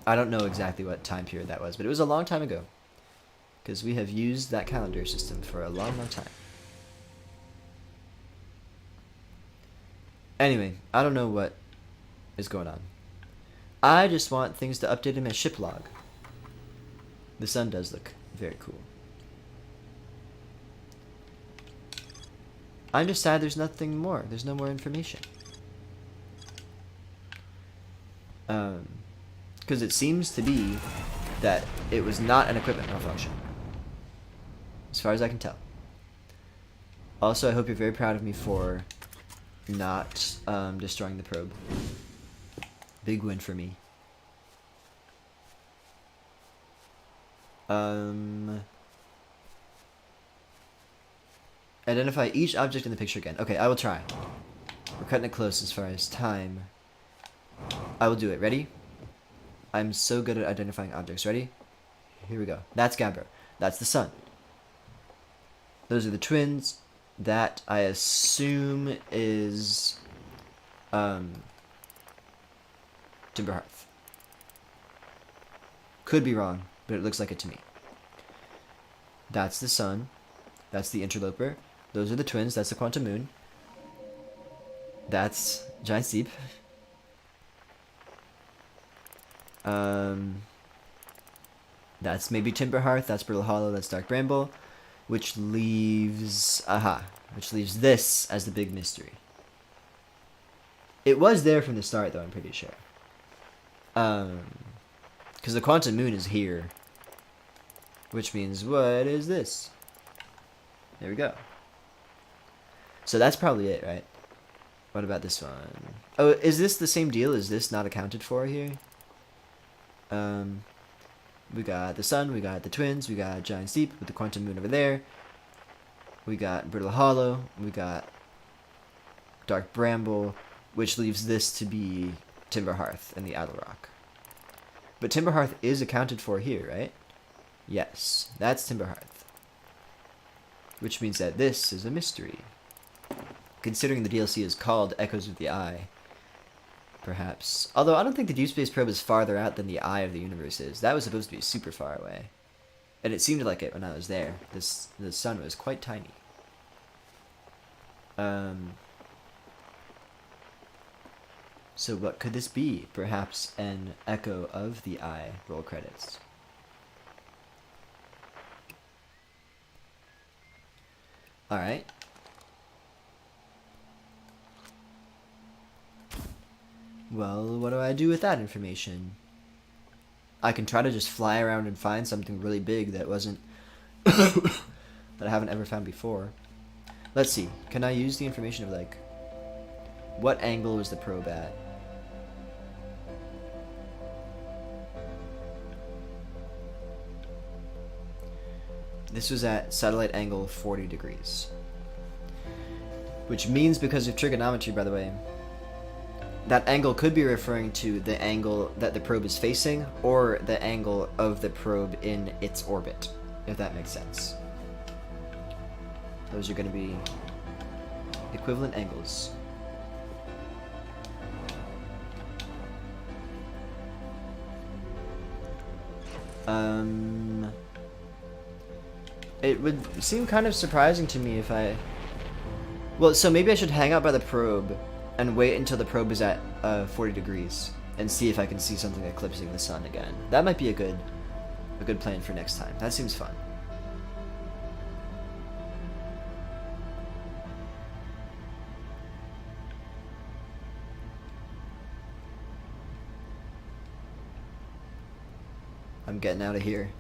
I don't know exactly what time period that was, but it was a long time ago, because we have used that calendar system for a long, long time. Anyway, I don't know what is going on. I just want things to update in my ship log. The sun does look very cool. I'm just sad there's nothing more. There's no more information. Because it seems to be that it was not an equipment malfunction. As far as I can tell. Also, I hope you're very proud of me for not destroying the probe. Big win for me. Identify each object in the picture again. Okay, I will try. We're cutting it close as far as time. I will do it. Ready? I'm so good at identifying objects. Ready? Here we go. That's Gabro. That's the sun. Those are the twins. That, I assume, is Timberhearth. Could be wrong, but it looks like it to me. That's the sun. That's the interloper. Those are the twins. That's the quantum moon. That's Giant Steep. That's maybe Timberhearth. That's Brittle Hollow. That's Dark Bramble. Which leaves... Which leaves this as the big mystery. It was there from the start, though, I'm pretty sure. Because the quantum moon is here. Which means, what is this? There we go. So that's probably it, right? What about this one? Oh, is this the same deal? Is this not accounted for here? We got the sun, we got the twins, we got Giant Steep with the quantum moon over there. We got Brittle Hollow, we got Dark Bramble, which leaves this to be Timberhearth and the Idle Rock. But Timberhearth is accounted for here, right? Yes, that's Timberhearth. Which means that this is a mystery. Considering the DLC is called Echoes of the Eye. Perhaps. Although I don't think the Deep Space Probe is farther out than the Eye of the Universe is. That was supposed to be super far away. And it seemed like it when I was there. The sun was quite tiny. So what could this be? Perhaps an echo of the Eye. Roll credits. Alright. Well, what do I do with that information? I can try to just fly around and find something really big that wasn't... that I haven't ever found before. Let's see. Can I use the information of, like... what angle was the probe at? This was at satellite angle 40 degrees. Which means, because of trigonometry, by the way, that angle could be referring to the angle that the probe is facing, or the angle of the probe in its orbit, if that makes sense. Those are going to be equivalent angles. It would seem kind of surprising to me if I... Well, so maybe I should hang out by the probe and wait until the probe is at 40 degrees and see if I can see something eclipsing the sun again. That might be a good plan for next time. That seems fun. I'm getting out of here.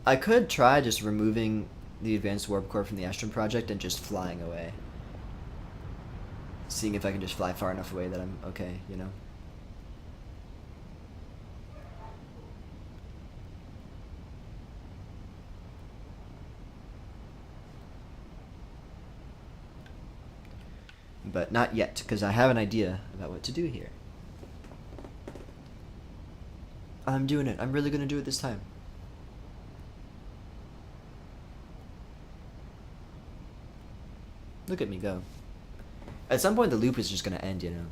I could try just removing the Advanced Warp Core from the Astrum project and just flying away. Seeing if I can just fly far enough away that I'm okay, you know? But not yet, because I have an idea about what to do here. I'm doing it. I'm really going to do it this time. Look at me go. At some point the loop is just going to end, you know.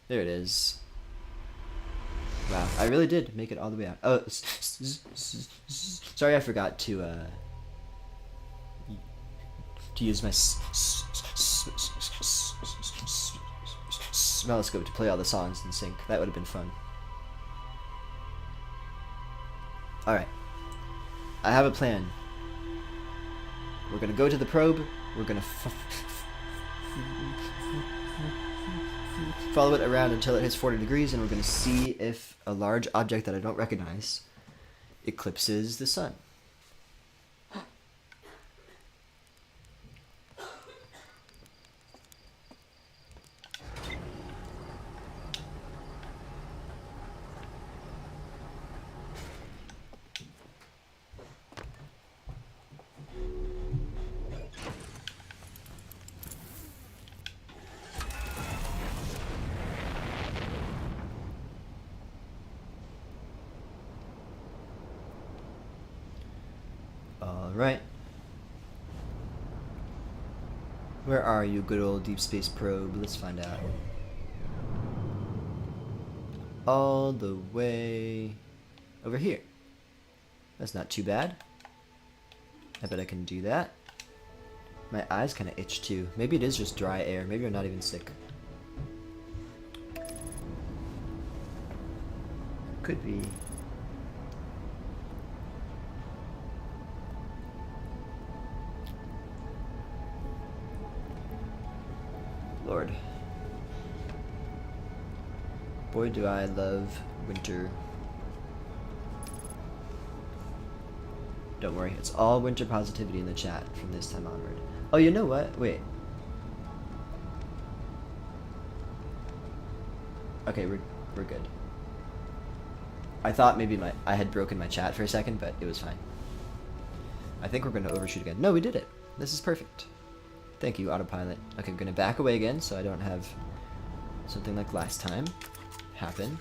There it is. Wow, I really did make it all the way out. Oh, sorry I forgot to to use my smeloscope to play all the songs in sync. That would have been fun. Alright. I have a plan. We're gonna go to the probe. We're gonna follow it around until it hits 40 degrees, and we're gonna see if a large object that I don't recognize eclipses the sun. Alright. Where are you, good old deep space probe? Let's find out. All the way over here. That's not too bad. I bet I can do that. My eyes kind of itch too. Maybe it is just dry air. Maybe I'm not even sick. Could be. Lord. Boy, do I love winter. Don't worry, it's all winter positivity in the chat from this time onward. Oh, you know what? Wait. Okay, we're good. I thought maybe I had broken my chat for a second, but it was fine. I think we're going to overshoot again. No, we did it. This is perfect. Thank you, autopilot. Okay, I'm going to back away again so I don't have something like last time happen.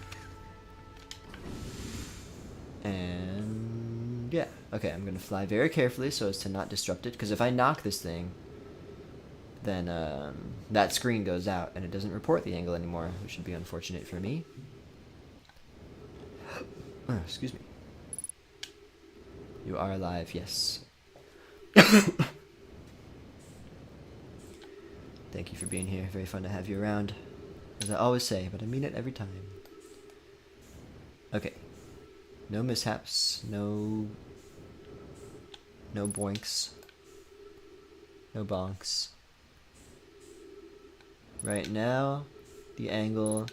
And yeah, okay, I'm going to fly very carefully so as to not disrupt it, because if I knock this thing, then that screen goes out and it doesn't report the angle anymore, which would be unfortunate for me. Oh, excuse me. You are alive, yes. Thank you for being here. Very fun to have you around. As I always say, but I mean it every time. Okay. No mishaps. No boinks. No bonks. Right now, the angle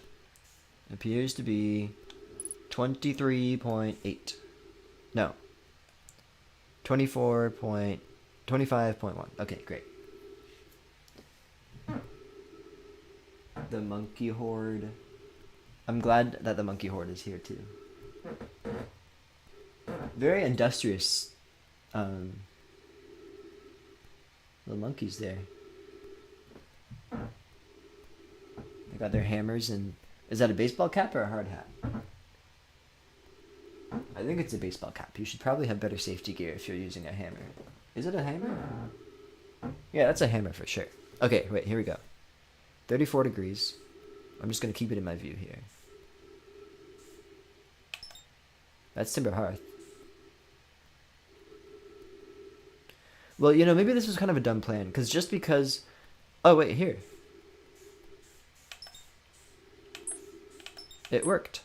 appears to be 23.8. No. 25.1. Okay, great. The monkey horde. I'm glad that the monkey horde is here too. Very industrious. The monkeys there. They got their hammers and... Is that a baseball cap or a hard hat? I think it's a baseball cap. You should probably have better safety gear if you're using a hammer. Is it a hammer? Yeah, that's a hammer for sure. Okay, wait, here we go. 34 degrees. I'm just going to keep it in my view here. That's Timber Hearth. Well, you know, maybe this was kind of a dumb plan, because just because... Oh, wait, here. It worked.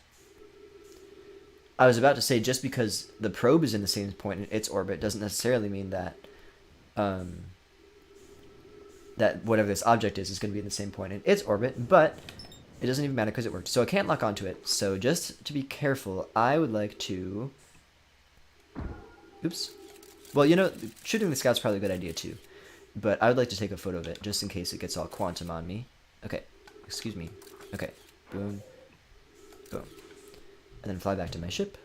I was about to say, just because the probe is in the same point in its orbit doesn't necessarily mean that that whatever this object is going to be in the same point in its orbit, but it doesn't even matter because it worked. So I can't lock onto it. So just to be careful, I would like to... Oops. Well, you know, shooting the scout's probably a good idea too, but I would like to take a photo of it just in case it gets all quantum on me. Okay. Excuse me. Okay. Boom. Boom. And then fly back to my ship,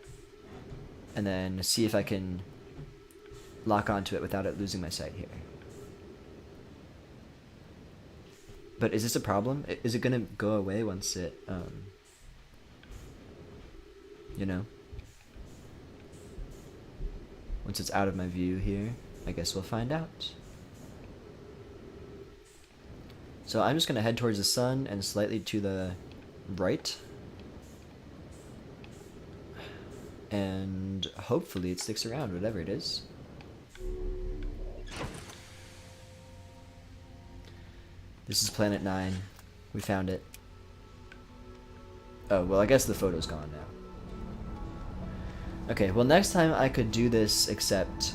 and then see if I can lock onto it without it losing my sight here. But is this a problem? Is it going to go away once it, you know? Once it's out of my view here, I guess we'll find out. So I'm just going to head towards the sun and slightly to the right. And hopefully it sticks around, whatever it is. This is Planet 9. We found it. Oh, well, I guess the photo's gone now. Okay, well, next time I could do this except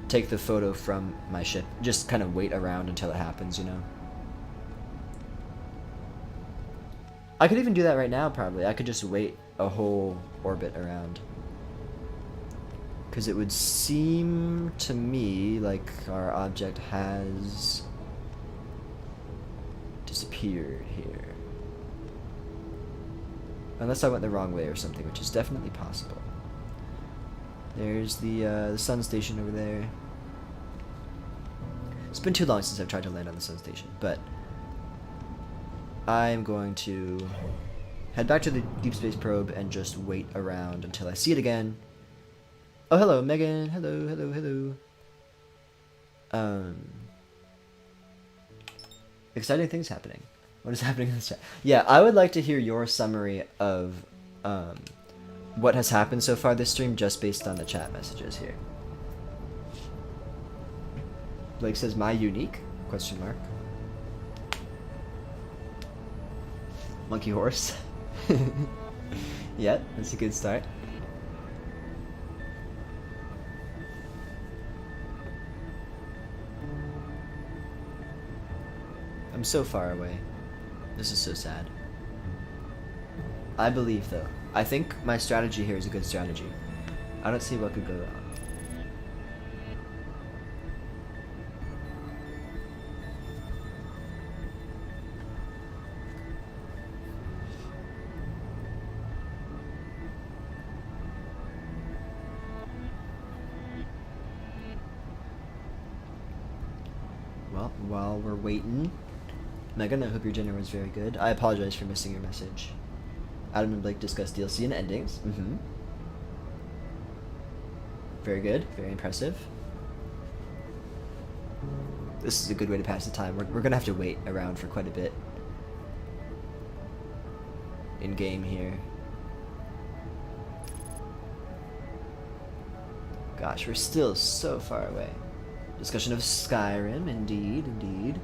take the photo from my ship. Just kind of wait around until it happens, you know? I could even do that right now, probably. I could just wait a whole orbit around. Because it would seem to me like our object has disappeared here. Unless I went the wrong way or something, which is definitely possible. There's the sun station over there. It's been too long since I've tried to land on the sun station, but I'm going to head back to the deep space probe and just wait around until I see it again. Oh, hello, Megan. Hello, hello, hello. Exciting things happening. What is happening in this chat? Yeah, I would like to hear your summary of what has happened so far this stream just based on the chat messages here. Blake says, my unique? Question mark. Monkey horse. Yeah, that's a good start. I'm so far away. This is so sad. I believe, though. I think my strategy here is a good strategy. I don't see what could go wrong. Well, while we're waiting, Megan, I hope your dinner was very good. I apologize for missing your message. Adam and Blake discuss DLC and endings. Very good. Very impressive. This is a good way to pass the time. We're going to have to wait around for quite a bit. In-game here. Gosh, we're still so far away. Discussion of Skyrim, indeed, indeed.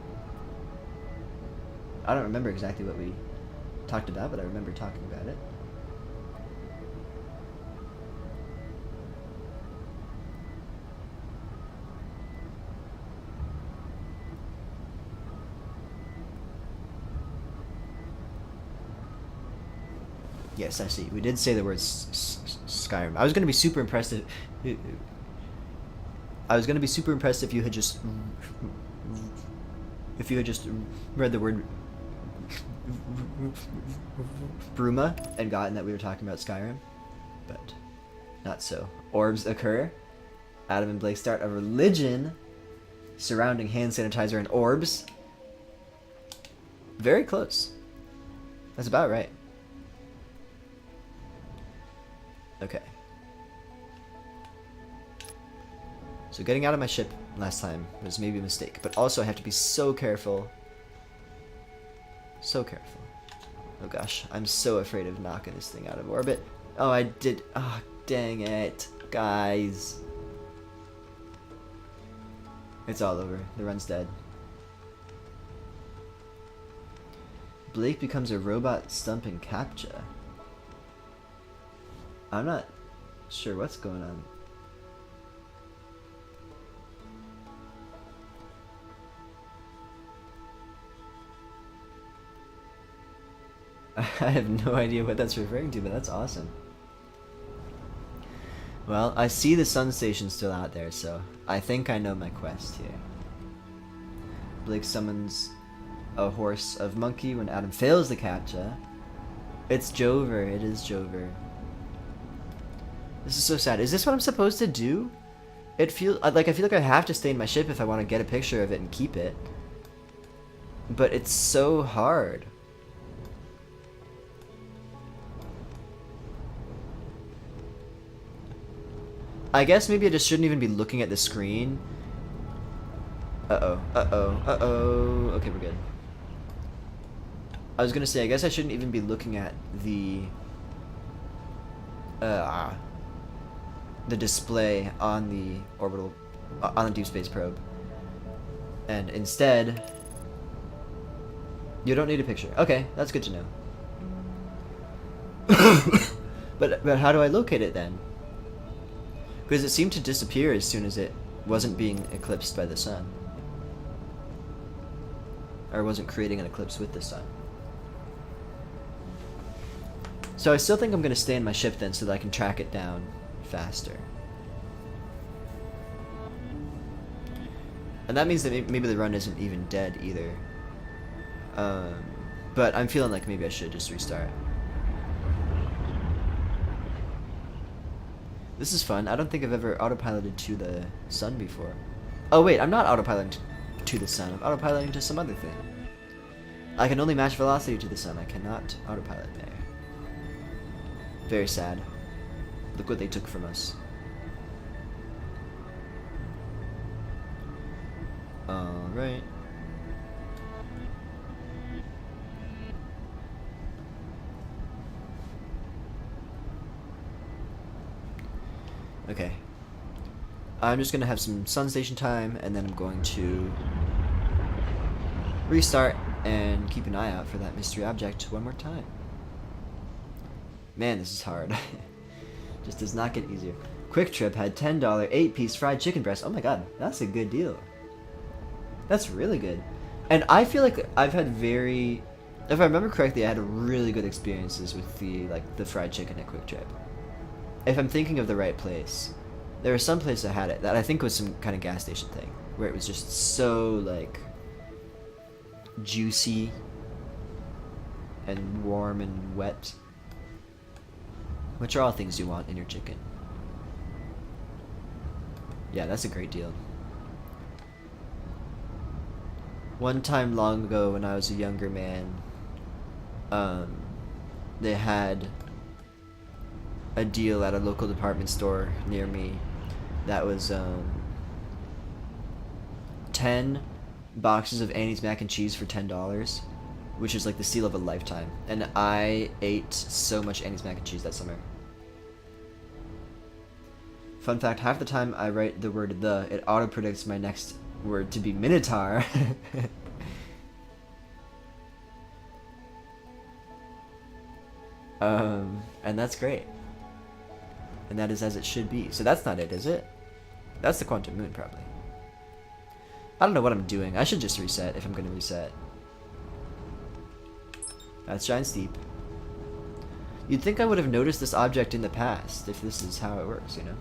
I don't remember exactly what we talked about, but I remember talking about it. Yes, I see. We did say the word Skyrim. I was going to be super impressed if... I was going to be super impressed if you had just... If you had just read the word... Bruma and gotten that we were talking about Skyrim. But not so. Orbs occur. Adam and Blake start a religion surrounding hand sanitizer and orbs. Very close. That's about right. Okay. So getting out of my ship last time was maybe a mistake, but also I have to be so careful. So careful. Oh gosh, I'm so afraid of knocking this thing out of orbit. Oh, I did. Oh, dang it. Guys. It's all over. The run's dead. Blake becomes a robot stumping CAPTCHA. I'm not sure what's going on. I have no idea what that's referring to, but that's awesome. Well, I see the sun station still out there, so I think I know my quest here. Blake summons a horse of monkey when Adam fails the CAPTCHA. It's Jover. It is Jover. This is so sad. Is this what I'm supposed to do? It feels like I feel like I have to stay in my ship if I want to get a picture of it and keep it. But it's so hard. I guess maybe I just shouldn't even be looking at the screen. Uh-oh. Uh-oh. Uh-oh. Okay, we're good. I was gonna say, I guess I shouldn't even be looking at the display on the orbital, on the deep space probe. And instead, You don't need a picture. Okay, that's good to know. But how do I locate it then? Because it seemed to disappear as soon as it wasn't being eclipsed by the sun. Or wasn't creating an eclipse with the sun. So I still think I'm going to stay in my ship then so that I can track it down faster. And that means that maybe the run isn't even dead either. But I'm feeling like maybe I should just restart. This is fun. I don't think I've ever autopiloted to the sun before. Oh wait, I'm not autopiloting to the sun. I'm autopiloting to some other thing. I can only match velocity to the sun. I cannot autopilot there. Very sad. Look what they took from us. Alright. Okay. I'm just gonna have some sun station time, and then I'm going to restart and keep an eye out for that mystery object one more time. Man, this is hard. Just does not get easier. Quick Trip had $10 8-piece fried chicken breast. Oh my god, that's a good deal. That's really good. And I feel like I've had very, if I remember correctly, I had really good experiences with the fried chicken at Quick Trip. If I'm thinking of the right place. There was some place that had it that I think was some kind of gas station thing where it was just so like juicy and warm and wet. Which are all things you want in your chicken. Yeah, that's a great deal. One time long ago when I was a younger man, they had a deal at a local department store near me that was 10 boxes of Annie's mac and cheese for $10, which is like the steal of a lifetime. And I ate so much Annie's mac and cheese that summer. Fun fact, half the time I write the word "the," it auto-predicts my next word to be Minotaur. And that's great. And that is as it should be. So that's not it, is it? That's the quantum moon, probably. I don't know what I'm doing. I should just reset if I'm going to reset. That's giant steep. You'd think I would have noticed this object in the past if this is how it works, you know?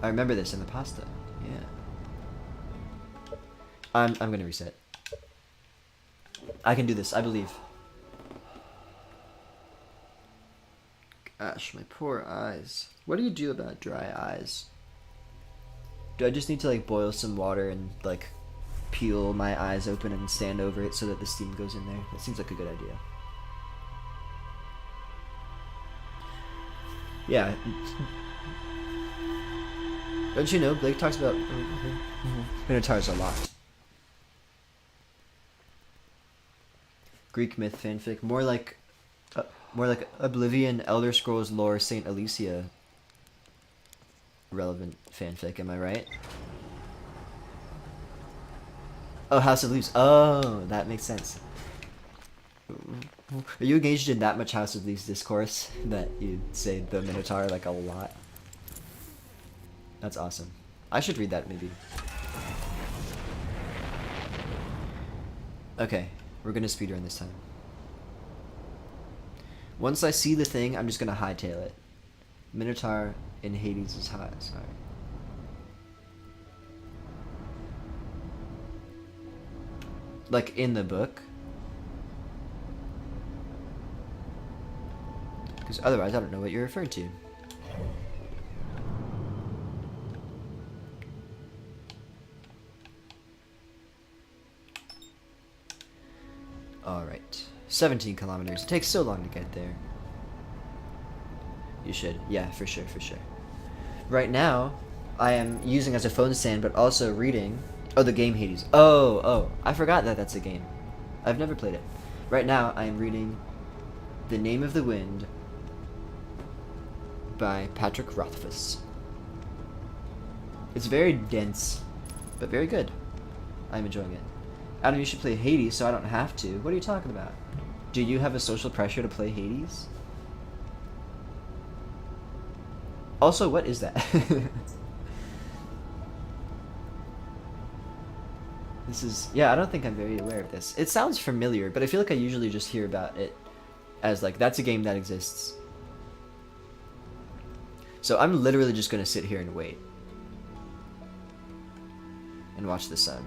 I remember this in the pasta. Yeah. I'm going to reset. I can do this. I believe. Gosh, my poor eyes. What do you do about dry eyes? Do I just need to like boil some water and like peel my eyes open and stand over it so that the steam goes in there? That seems like a good idea. Yeah. Don't you know, Blake talks about Minotaurs a lot. Greek myth fanfic. More like Oblivion, Elder Scrolls lore, Saint Alicia relevant fanfic, am I right? Oh, House of Leaves. Oh, that makes sense. Are you engaged in that much House of Leaves discourse that you say the Minotaur like a lot? That's awesome. I should read that maybe. Okay, we're gonna speedrun this time. Once I see the thing, I'm just gonna hightail it. Minotaur in Hades is high. Sorry. Like in the book. Because otherwise I don't know what you're referring to. Alright. 17 kilometers. It takes so long to get there. You should. Yeah, for sure, for sure. Right now, I am using as a phone stand, but also reading... Oh, the game Hades. Oh, I forgot that that's a game. I've never played it. Right now, I am reading The Name of the Wind by Patrick Rothfuss. It's very dense, but very good. I'm enjoying it. Adam, you should play Hades so I don't have to. What are you talking about? Do you have a social pressure to play Hades? Also, what is that? This is... Yeah, I don't think I'm very aware of this. It sounds familiar, but I feel like I usually just hear about it as like, that's a game that exists. So I'm literally just gonna sit here and wait. And watch the sun.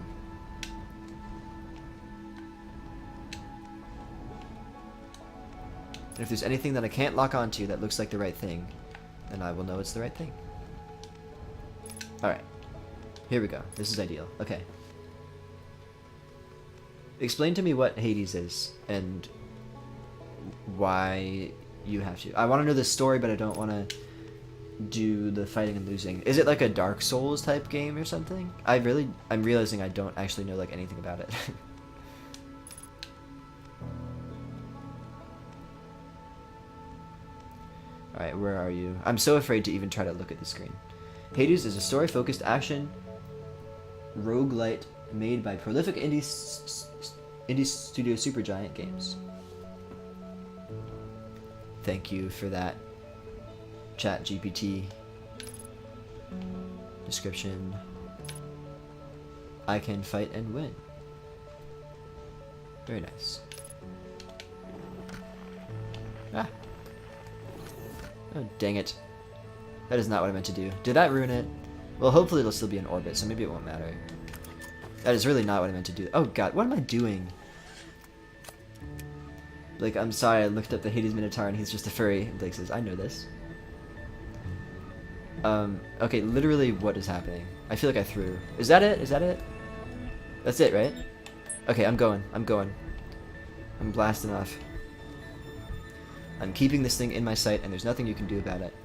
And if there's anything that I can't lock onto that looks like the right thing, then I will know it's the right thing. Alright. Here we go. This is ideal. Okay. Explain to me what Hades is, and why you have to. I want to know the story, but I don't want to do the fighting and losing. Is it like a Dark Souls type game or something? I'm realizing I don't actually know like anything about it. Alright, where are you? I'm so afraid to even try to look at the screen. Hades is a story-focused action roguelite made by prolific indie studio Supergiant Games. Thank you for that, Chat GPT. Description. I can fight and win. Very nice. Ah. Oh, dang it. That is not what I meant to do. Did that ruin it? Well, hopefully it'll still be in orbit, so maybe it won't matter. That is really not what I meant to do. Oh god, what am I doing? Blake, I'm sorry, I looked up the Hades Minotaur and he's just a furry. And Blake says, I know this. Okay, literally what is happening? I feel like I threw. Is that it? Is that it? That's it, right? Okay, I'm going. I'm going. I'm blasting off. I'm keeping this thing in my sight and there's nothing you can do about it.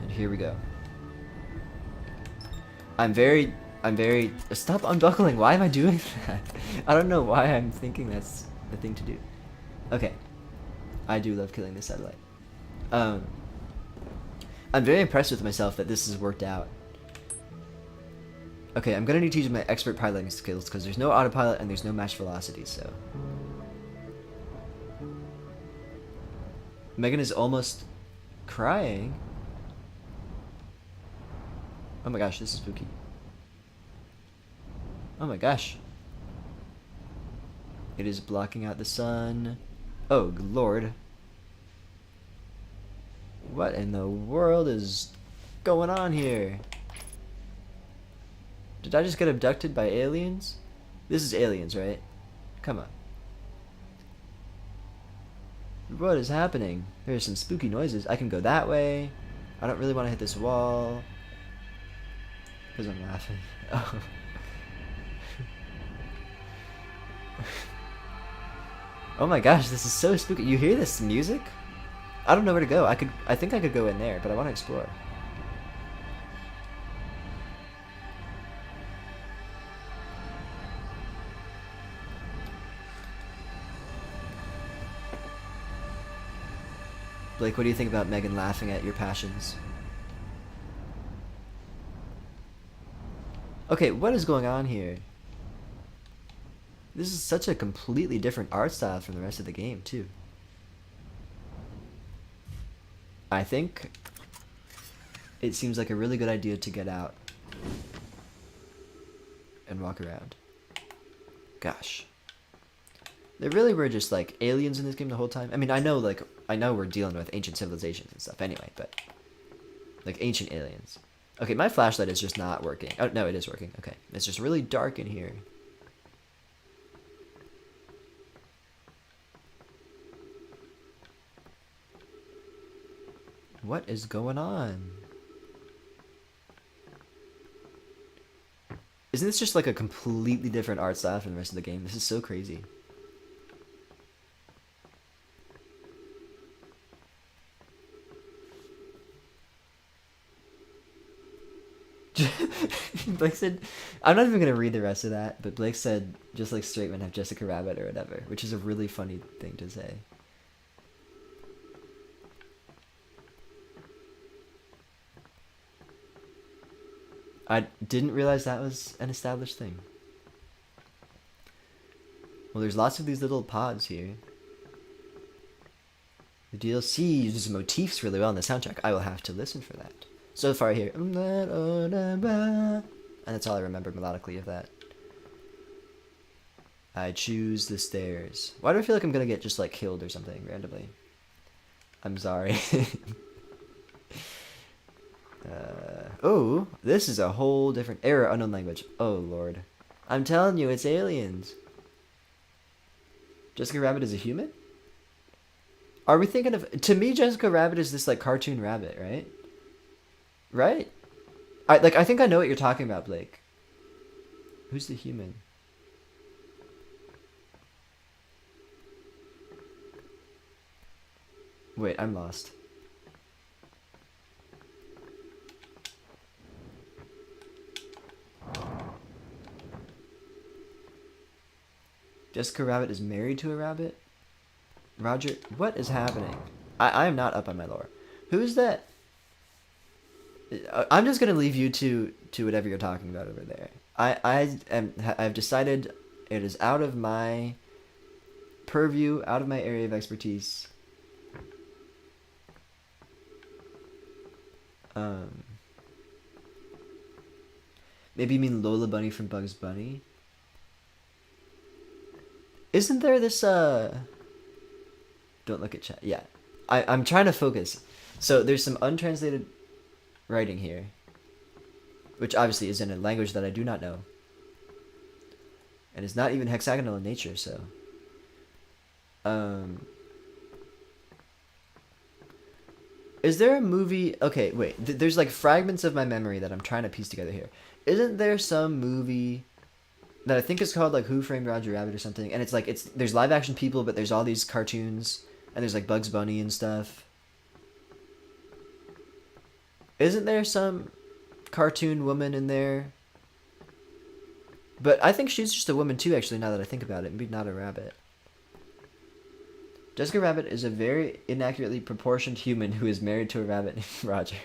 And here we go. I'm very... Stop unbuckling! Why am I doing that? I don't know why I'm thinking that's the thing to do. Okay. I do love killing the satellite. I'm very impressed with myself that this has worked out. Okay, I'm gonna need to use my expert piloting skills because there's no autopilot and there's no match velocity, so... Megan is almost crying. Oh my gosh, this is spooky. Oh my gosh. It is blocking out the sun. Oh, lord. What in the world is going on here? Did I just get abducted by aliens? This is aliens, right? Come on. What is happening? There's some spooky noises. I can go that way. I don't really want to hit this wall. Because I'm laughing. Oh. Oh my gosh, this is so spooky. You hear this music? I don't know where to go. I think I could go in there, but I want to explore. Blake, what do you think about Megan laughing at your passions? Okay, what is going on here? This is such a completely different art style from the rest of the game, too. I think it seems like a really good idea to get out and walk around. Gosh. There really were just, like, aliens in this game the whole time. I mean, I know we're dealing with ancient civilizations and stuff anyway, but... Like, ancient aliens. Okay, my flashlight is just not working. Oh, no, it is working. Okay. It's just really dark in here. What is going on? Isn't this just like a completely different art style from the rest of the game? This is so crazy. Blake said, I'm not even going to read the rest of that, but Blake said, just like straight men have Jessica Rabbit or whatever, which is a really funny thing to say. I didn't realize that was an established thing. Well, there's lots of these little pods here. The DLC uses motifs really well in the soundtrack. I will have to listen for that. So far I hear, and that's all I remember melodically of that. I choose the stairs. Why do I feel like I'm gonna get just like killed or something randomly? I'm sorry. Oh, this is a whole different error, unknown language. Oh lord. I'm telling you, it's aliens. Jessica Rabbit is a human? Are we thinking of... To me, Jessica Rabbit is this, like, cartoon rabbit, right? Right? I think I know what you're talking about, Blake. Who's the human? Wait, I'm lost. Jessica Rabbit is married to a rabbit? Roger, what is happening? I am not up on my lore. Who's that? I'm just gonna leave you to whatever you're talking about over there. I've decided it is out of my purview, out of my area of expertise. Maybe you mean Lola Bunny from Bugs Bunny? Isn't there this don't look at chat. Yeah. I'm trying to focus. So there's some untranslated writing here, which obviously is in a language that I do not know. And is not even hexagonal in nature, so is there a movie... Okay, wait. There's like fragments of my memory that I'm trying to piece together here. Isn't there some movie that I think is called like Who Framed Roger Rabbit or something, and it's like there's live action people, but there's all these cartoons, and there's like Bugs Bunny and stuff. Isn't there some cartoon woman in there? But I think she's just a woman too, actually, now that I think about it. Maybe not a rabbit. Jessica Rabbit is a very inaccurately proportioned human who is married to a rabbit named Roger.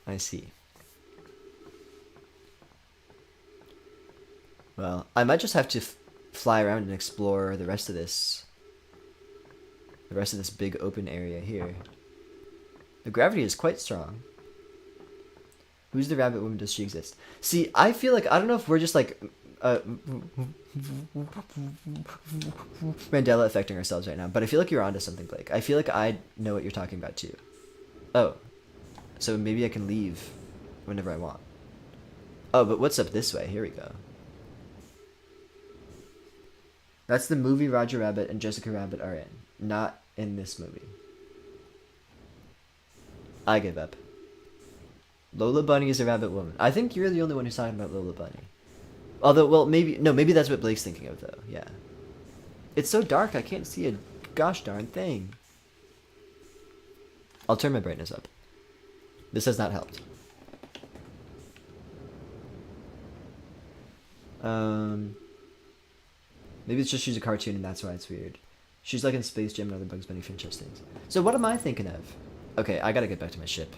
I see. Well, I might just have to fly around and explore the rest of this big open area here. The gravity is quite strong. Who's the rabbit woman? Does she exist? See, I feel like, I don't know if we're just like Mandela affecting ourselves right now, but I feel like you're onto something, Blake. I feel like I know what you're talking about too. Oh, so maybe I can leave whenever I want. Oh, but what's up this way? Here we go. That's the movie Roger Rabbit and Jessica Rabbit are in. Not in this movie. I give up. Lola Bunny is a rabbit woman. I think you're the only one who's talking about Lola Bunny. Although, well, maybe that's what Blake's thinking of, though. Yeah. It's so dark, I can't see a gosh darn thing. I'll turn my brightness up. This has not helped. Maybe it's just she's a cartoon and that's why it's weird. She's like in Space Jam and other Bugs Bunny franchise things. So what am I thinking of? Okay, I gotta get back to my ship.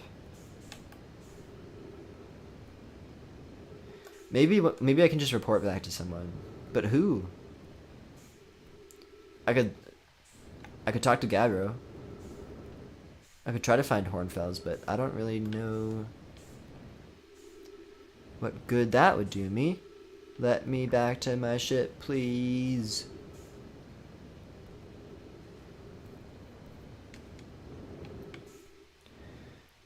Maybe I can just report back to someone. But who? I could talk to Gabbro. I could try to find Hornfels, but I don't really know what good that would do me. Let me back to my ship, please.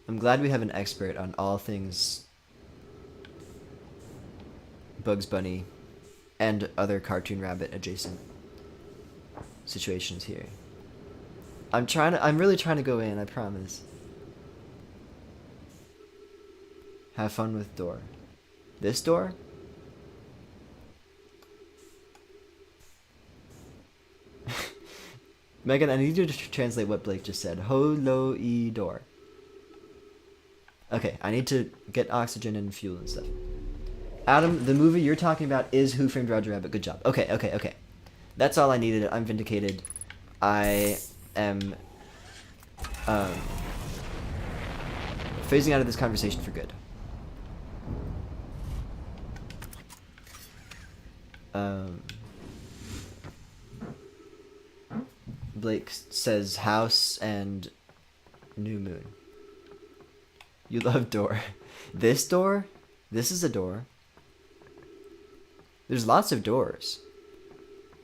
I'm glad we have an expert on all things Bugs Bunny and other cartoon rabbit adjacent situations here. I'm really trying to go in, I promise. Have fun with door. This door? Megan, I need you to translate what Blake just said. Holo-e door. Okay, I need to get oxygen and fuel and stuff. Adam, the movie you're talking about is Who Framed Roger Rabbit. Good job. Okay. That's all I needed. I'm vindicated. I am phasing out of this conversation for good. Um, Blake says house and new moon. You love door. This door? This is a door. There's lots of doors.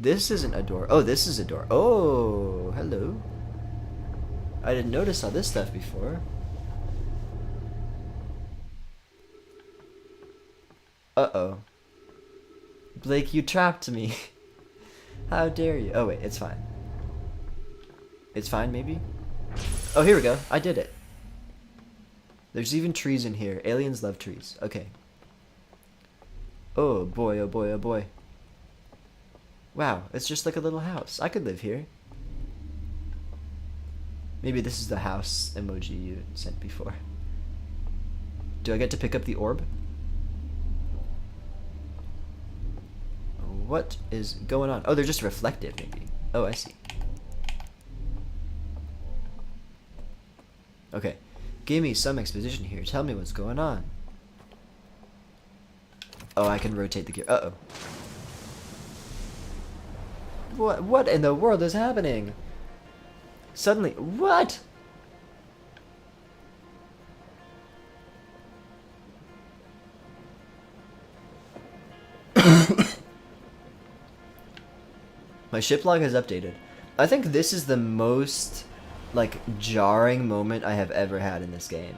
This isn't a door. Oh, this is a door. Oh, hello. I didn't notice all this stuff before. Uh-oh. Blake, you trapped me. How dare you? Oh, wait, it's fine. It's fine, maybe? Oh, here we go. I did it. There's even trees in here. Aliens love trees. Okay. Oh, boy, oh, boy, oh, boy. Wow, it's just like a little house. I could live here. Maybe this is the house emoji you sent before. Do I get to pick up the orb? What is going on? Oh, they're just reflective, maybe. Oh, I see. Okay. Give me some exposition here. Tell me what's going on. Oh, I can rotate the gear. Uh-oh. What in the world is happening? Suddenly, what? My ship log has updated. I think this is the most, like, jarring moment I have ever had in this game.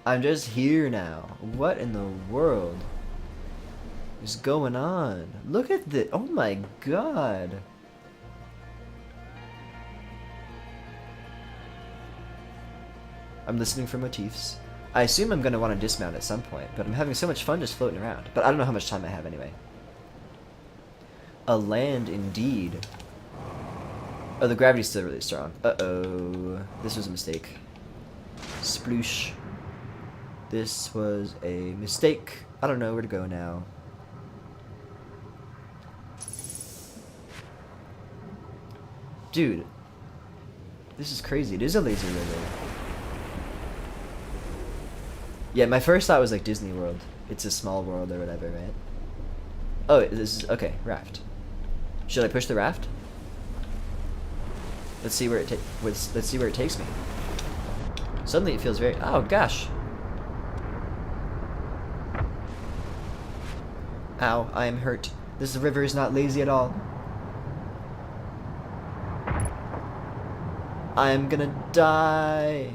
I'm just here now. What in the world is going on? Look at this. Oh my god. I'm listening for motifs. I assume I'm going to want to dismount at some point, but I'm having so much fun just floating around. But I don't know how much time I have anyway. A land indeed. Oh, the gravity's still really strong. Uh-oh. This was a mistake. Sploosh. This was a mistake. I don't know where to go now. Dude. This is crazy. It is a laser river. Yeah, my first thought was like Disney World. It's a small world or whatever, right? Oh, this is... Okay, raft. Should I push the raft? Let's see where it let's see where it takes me. Suddenly it feels very... Oh, gosh. Ow, I am hurt. This river is not lazy at all. I am gonna die.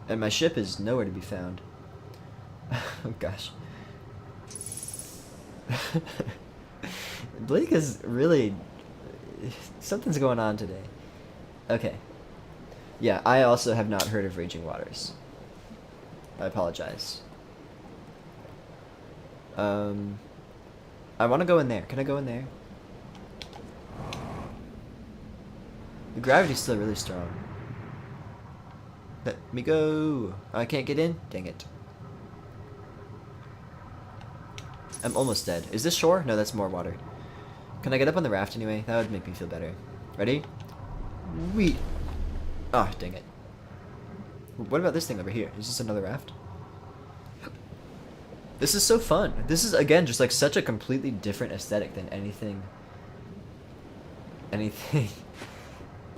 And my ship is nowhere to be found. Oh gosh. Blake is really... Something's going on today. Okay. Yeah, I also have not heard of Raging Waters. I apologize. I want to go in there. Can I go in there? The gravity's still really strong. Let me go. I can't get in? Dang it. I'm almost dead. Is this shore? No, that's more water. Can I get up on the raft anyway? That would make me feel better. Ready? Whee! Oh, dang it. What about this thing over here? Is this another raft? This is so fun. This is, again, just like such a completely different aesthetic than anything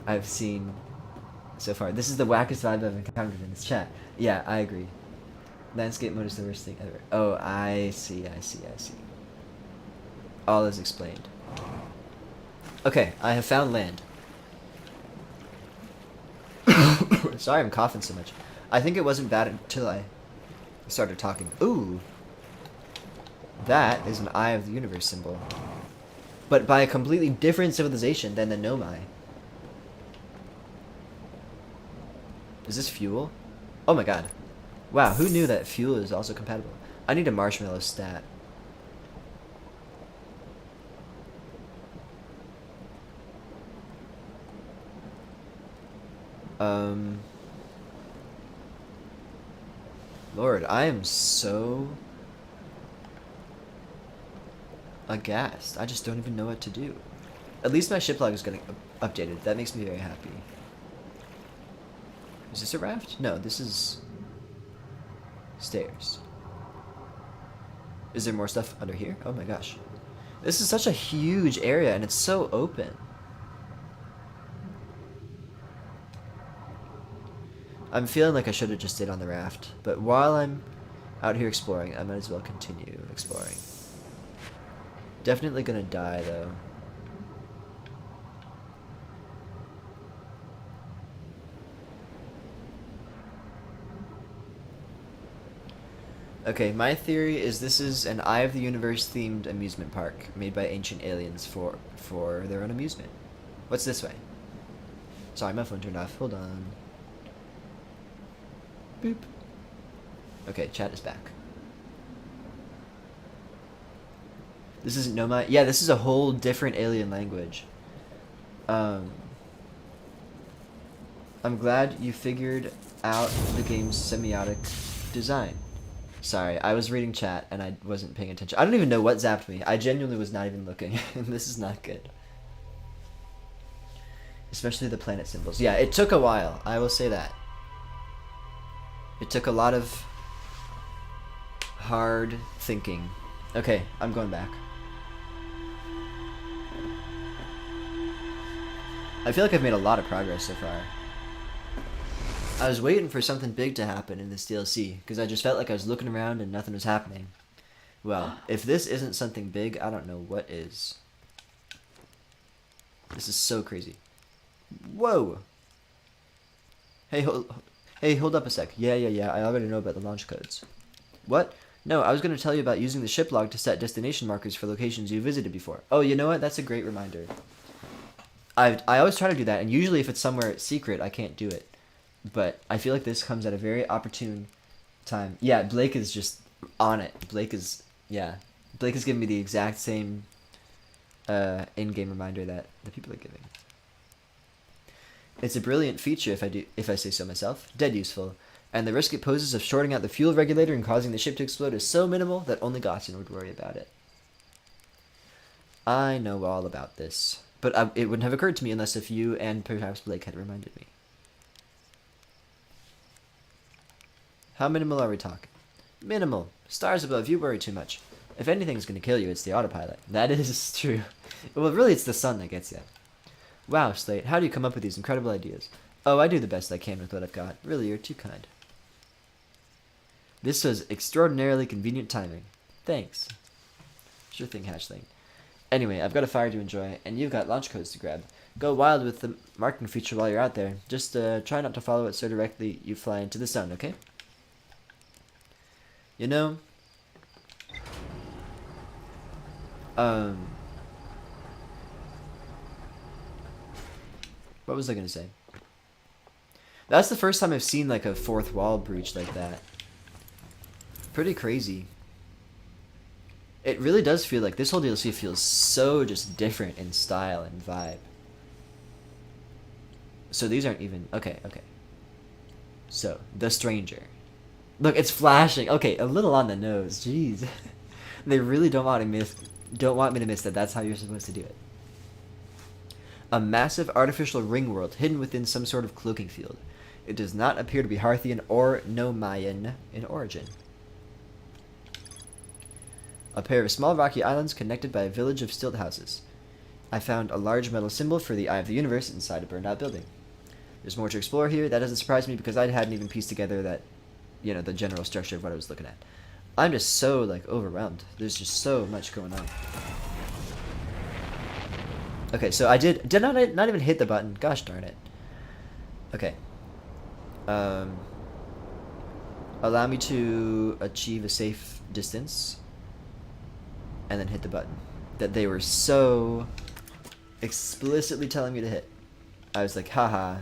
I've seen so far. This is the wackest vibe I've encountered in this chat. Yeah, I agree. Landscape mode is the worst thing ever. Oh, I see. All is explained. Okay, I have found land. Sorry I'm coughing so much. I think it wasn't bad until I started talking. Ooh. That is an Eye of the Universe symbol. But by a completely different civilization than the Nomai. Is this fuel? Oh my god. Wow, who knew that fuel is also compatible? I need a marshmallow stat. Lord, I am so aghast. I just don't even know what to do. At least my ship log is getting updated. That makes me very happy. Is this a raft? No, this is... Stairs. Is there more stuff under here? Oh my gosh. This is such a huge area and it's so open. I'm feeling like I should have just stayed on the raft, but while I'm out here exploring, I might as well continue exploring. Definitely gonna die though. Okay, my theory is this is an Eye of the Universe themed amusement park made by ancient aliens for their own amusement. What's this way? Sorry, my phone turned off. Hold on. Boop. Okay, chat is back. This isn't Nomai. Yeah, this is a whole different alien language. I'm glad you figured out the game's semiotic design. Sorry, I was reading chat and I wasn't paying attention. I don't even know what zapped me. I genuinely was not even looking. This is not good. Especially the planet symbols. Yeah, it took a while. I will say that. It took a lot of hard thinking. Okay, I'm going back. I feel like I've made a lot of progress so far. I was waiting for something big to happen in this DLC, because I just felt like I was looking around and nothing was happening. Well, if this isn't something big, I don't know what is. This is so crazy. Whoa! Hey, hold up a sec. Yeah, I already know about the launch codes. What? No, I was going to tell you about using the ship log to set destination markers for locations you visited before. Oh, you know what? That's a great reminder. I always try to do that, and usually if it's somewhere secret, I can't do it. But I feel like this comes at a very opportune time. Yeah, Blake is just on it. Blake is giving me the exact same in-game reminder that the people are giving. It's a brilliant feature if I say so myself. Dead useful. And the risk it poses of shorting out the fuel regulator and causing the ship to explode is so minimal that only Gaussian would worry about it. I know all about this. But it wouldn't have occurred to me unless if you and perhaps Blake had reminded me. How minimal are we talking? Minimal. Stars above, you worry too much. If anything's going to kill you, it's the autopilot. That is true. Well, really, it's the sun that gets you. Wow, Slate, how do you come up with these incredible ideas? Oh, I do the best I can with what I've got. Really, you're too kind. This was extraordinarily convenient timing. Thanks. Sure thing, Hatchling. Anyway, I've got a fire to enjoy, and you've got launch codes to grab. Go wild with the marking feature while you're out there. Just try not to follow it so directly you fly into the sun, okay? You know, what was I gonna say? That's the first time I've seen like a fourth wall breach like that. Pretty crazy. It really does feel like this whole DLC feels so just different in style and vibe. So these aren't even okay. So the stranger. Look, it's flashing. Okay, a little on the nose. Jeez, they really don't want me to miss that. That's how you're supposed to do it. A massive artificial ring world hidden within some sort of cloaking field. It does not appear to be Harthian or Nomayan in origin. A pair of small rocky islands connected by a village of stilt houses. I found a large metal symbol for the Eye of the Universe inside a burned out building. There's more to explore here. That doesn't surprise me because I hadn't even pieced together that, you know, the general structure of what I was looking at. I'm just so, like, overwhelmed. There's just so much going on. Okay, so I did not even hit the button. Gosh darn it. Okay. Allow me to achieve a safe distance. And then hit the button. That they were so explicitly telling me to hit. I was like, haha.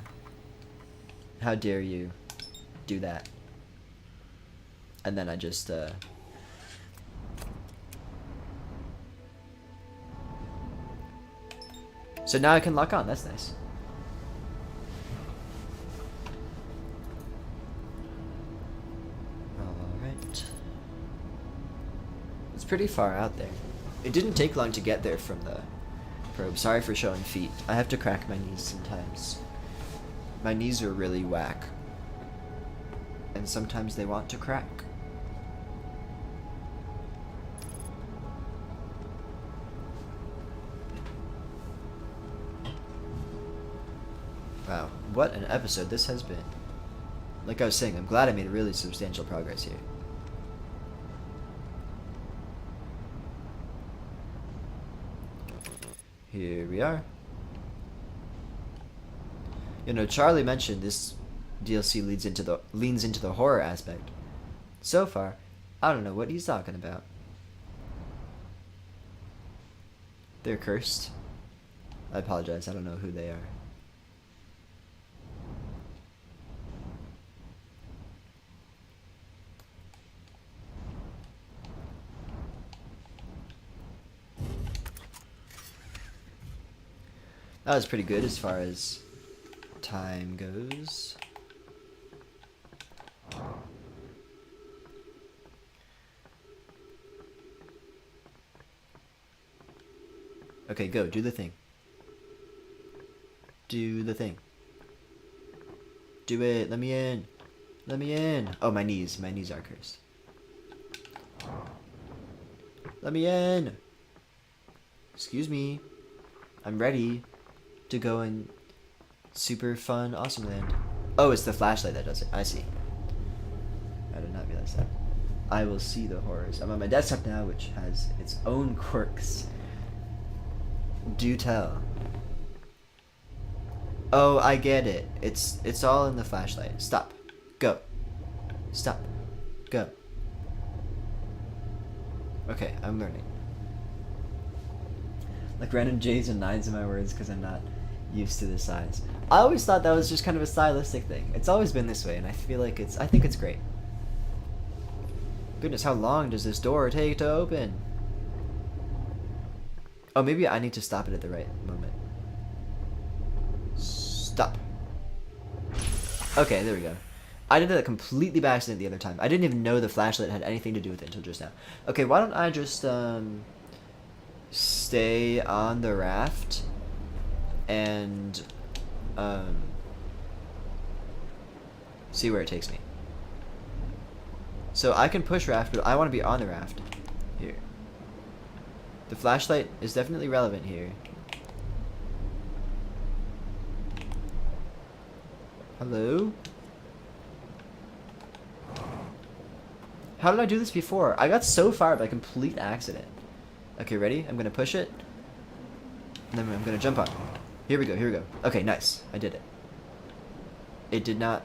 How dare you do that. And then I just, So now I can lock on, that's nice. Alright. It's pretty far out there. It didn't take long to get there from the probe. Sorry for showing feet. I have to crack my knees sometimes. My knees are really whack. And sometimes they want to crack. what an episode this has been. Like I was saying, I'm glad I made really substantial progress here. Here we are. You know, Charlie mentioned this DLC leans into the horror aspect. So far, I don't know what he's talking about. They're cursed. I apologize, I don't know who they are. That was pretty good as far as time goes. Okay, go, do the thing. Do the thing. Do it, let me in. Let me in. Oh, my knees are cursed. Let me in. Excuse me. I'm ready to go in super fun awesome land. Oh, it's the flashlight that does it. I see. I did not realize that. I will see the horrors. I'm on my desktop now, which has its own quirks. Do tell. Oh, I get it. It's all in the flashlight. Stop. Go. Stop. Go. Okay, I'm learning. Like random J's and 9s in my words because I'm not used to this size. I always thought that was just kind of a stylistic thing. It's always been this way, and I feel like I think it's great. Goodness, how long does this door take to open? Oh, maybe I need to stop it at the right moment. Stop. Okay, there we go. I did that completely by accident the other time. I didn't even know the flashlight had anything to do with it until just now. Okay, why don't I just stay on the raft and see where it takes me. So I can push raft, but I want to be on the raft. Here. The flashlight is definitely relevant here. Hello? How did I do this before? I got so far by complete accident. Okay, ready? I'm gonna push it. And then I'm gonna jump on. Here we go, here we go. Okay, nice. I did it. It did not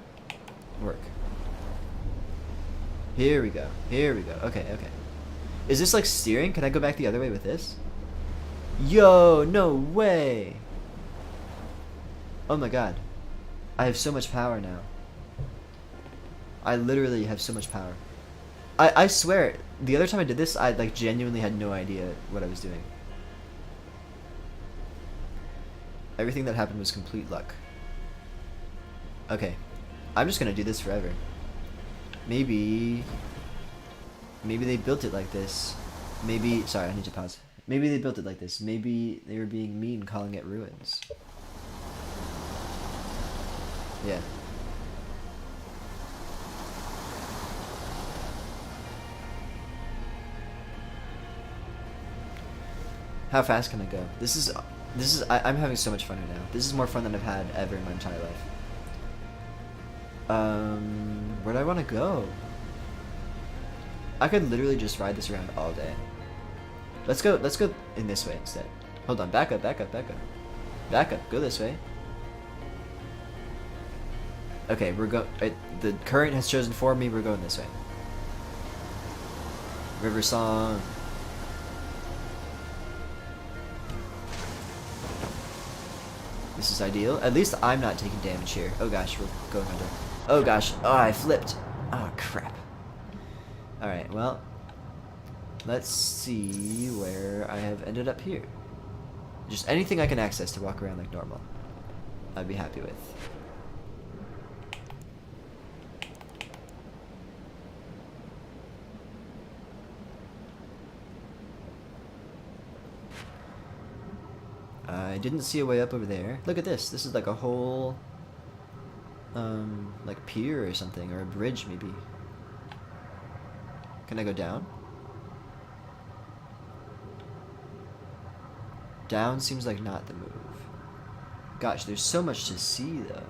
work. Here we go. Here we go. Okay, okay. Is this like steering? Can I go back the other way with this? Yo, no way! Oh my god. I have so much power now. I literally have so much power. I swear, the other time I did this, I like genuinely had no idea what I was doing. Everything that happened was complete luck. Okay. I'm just gonna do this forever. Maybe they built it like this. Maybe, sorry, I need to pause. Maybe they built it like this. Maybe they were being mean calling it ruins. Yeah. How fast can I go? I'm having so much fun right now. This is more fun than I've had ever in my entire life. Where do I want to go? I could literally just ride this around all day. Let's go in this way instead. Hold on, back up. Back up, go this way. Okay, the current has chosen for me, we're going this way. River song. This is ideal. At least I'm not taking damage here. Oh gosh, we're going under. Oh gosh, oh, I flipped. Oh crap. Alright, well, let's see where I have ended up here. Just anything I can access to walk around like normal, I'd be happy with. I didn't see a way up over there. Look at this. This is like a whole, like pier or something, or a bridge maybe. Can I go down? Down seems like not the move. Gosh, there's so much to see though.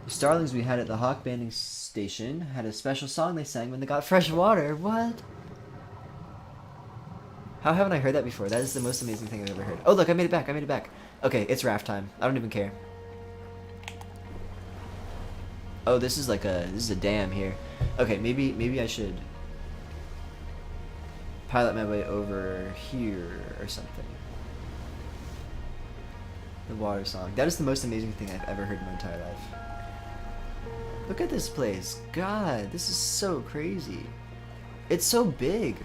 The starlings we had at the hawk banding station had a special song they sang when they got fresh water. What? How haven't I heard that before? That is the most amazing thing I've ever heard. Oh, look, I made it back. I made it back. Okay, it's raft time. I don't even care. Oh, this is a dam here. Okay, maybe I should pilot my way over here or something. The water song. That is the most amazing thing I've ever heard in my entire life. Look at this place. God, this is so crazy. It's so big.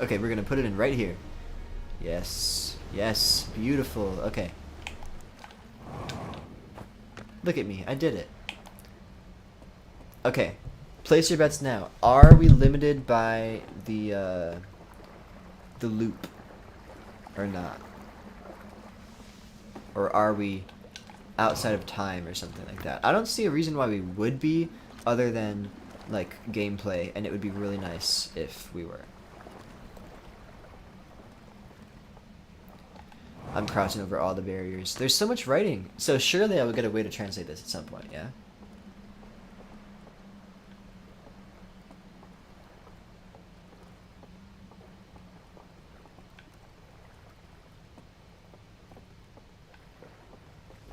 Okay, we're gonna put it in right here. Yes. Yes. Beautiful. Okay. Look at me. I did it. Okay. Place your bets now. Are we limited by the loop or not? Or are we outside of time or something like that? I don't see a reason why we would be other than like gameplay, and it would be really nice if we were. I'm crossing over all the barriers. There's so much writing. So surely I will get a way to translate this at some point, yeah?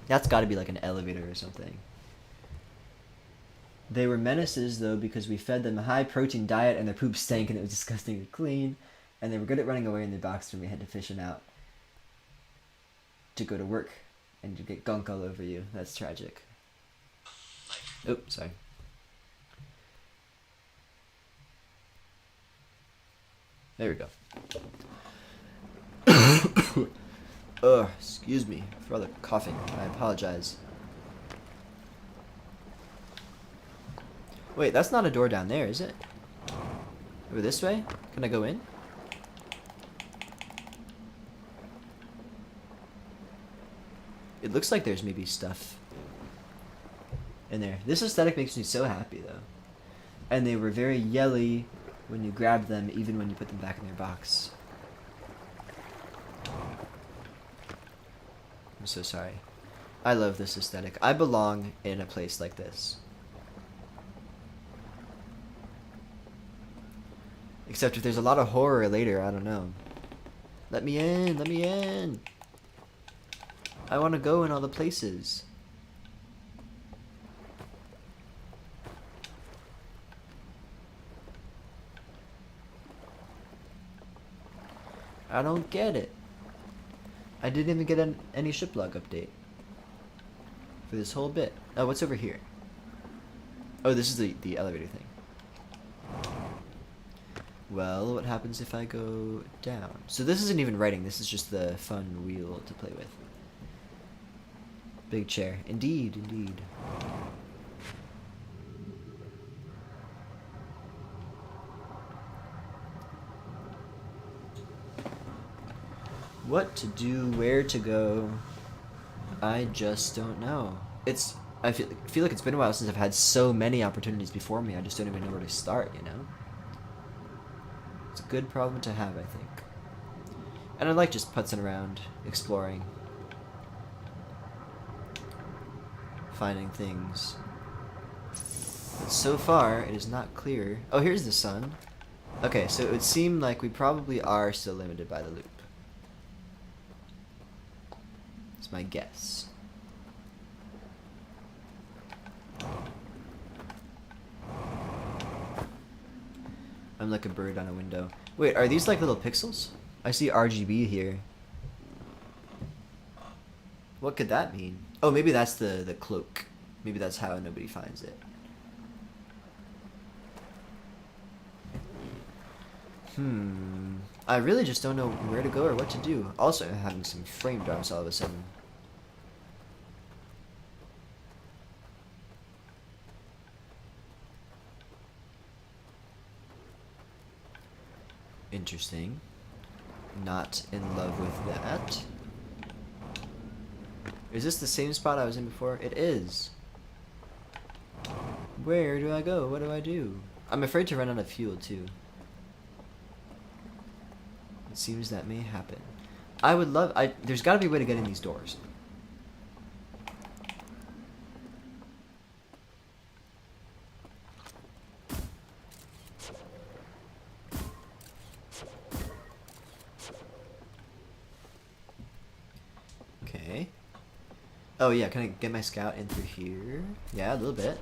That's got to be like an elevator or something. They were menaces, though, because we fed them a high-protein diet and their poop stank and it was disgustingly clean. And they were good at running away in their box when we had to fish them out to go to work and to get gunk all over you. That's tragic. Oops, sorry. There we go. Ugh, excuse me for all the coughing. I apologize. Wait, that's not a door down there, is it? Over this way? Can I go in? It looks like there's maybe stuff in there. This aesthetic makes me so happy, though. And they were very yelly when you grabbed them, even when you put them back in their box. I'm so sorry. I love this aesthetic. I belong in a place like this. Except if there's a lot of horror later, I don't know. Let me in, let me in. I want to go in all the places. I don't get it. I didn't even get any ship log update for this whole bit. Oh, what's over here? Oh, this is the elevator thing. Well, what happens if I go down? So this isn't even writing. This is just the fun wheel to play with. Big chair. Indeed, indeed. What to do, where to go, I just don't know. I feel like it's been a while since I've had so many opportunities before me. I just don't even know where to start, you know? It's a good problem to have, I think. And I like just putzing around, exploring, finding things. But so far, it is not clear. Oh, here's the sun. Okay, so it would seem like we probably are still limited by the loop. It's my guess. I'm like a bird on a window. Wait, are these like little pixels? I see RGB here. What could that mean? Oh, maybe that's the cloak. Maybe that's how nobody finds it. I really just don't know where to go or what to do. Also, I'm having some frame drops all of a sudden. Interesting. Not in love with that. Is this the same spot I was in before? It is. Where do I go? What do I do? I'm afraid to run out of fuel, too. It seems that may happen. I would love... there's got to be a way to get in these doors. Okay. Oh, yeah, can I get my scout in through here? Yeah, a little bit.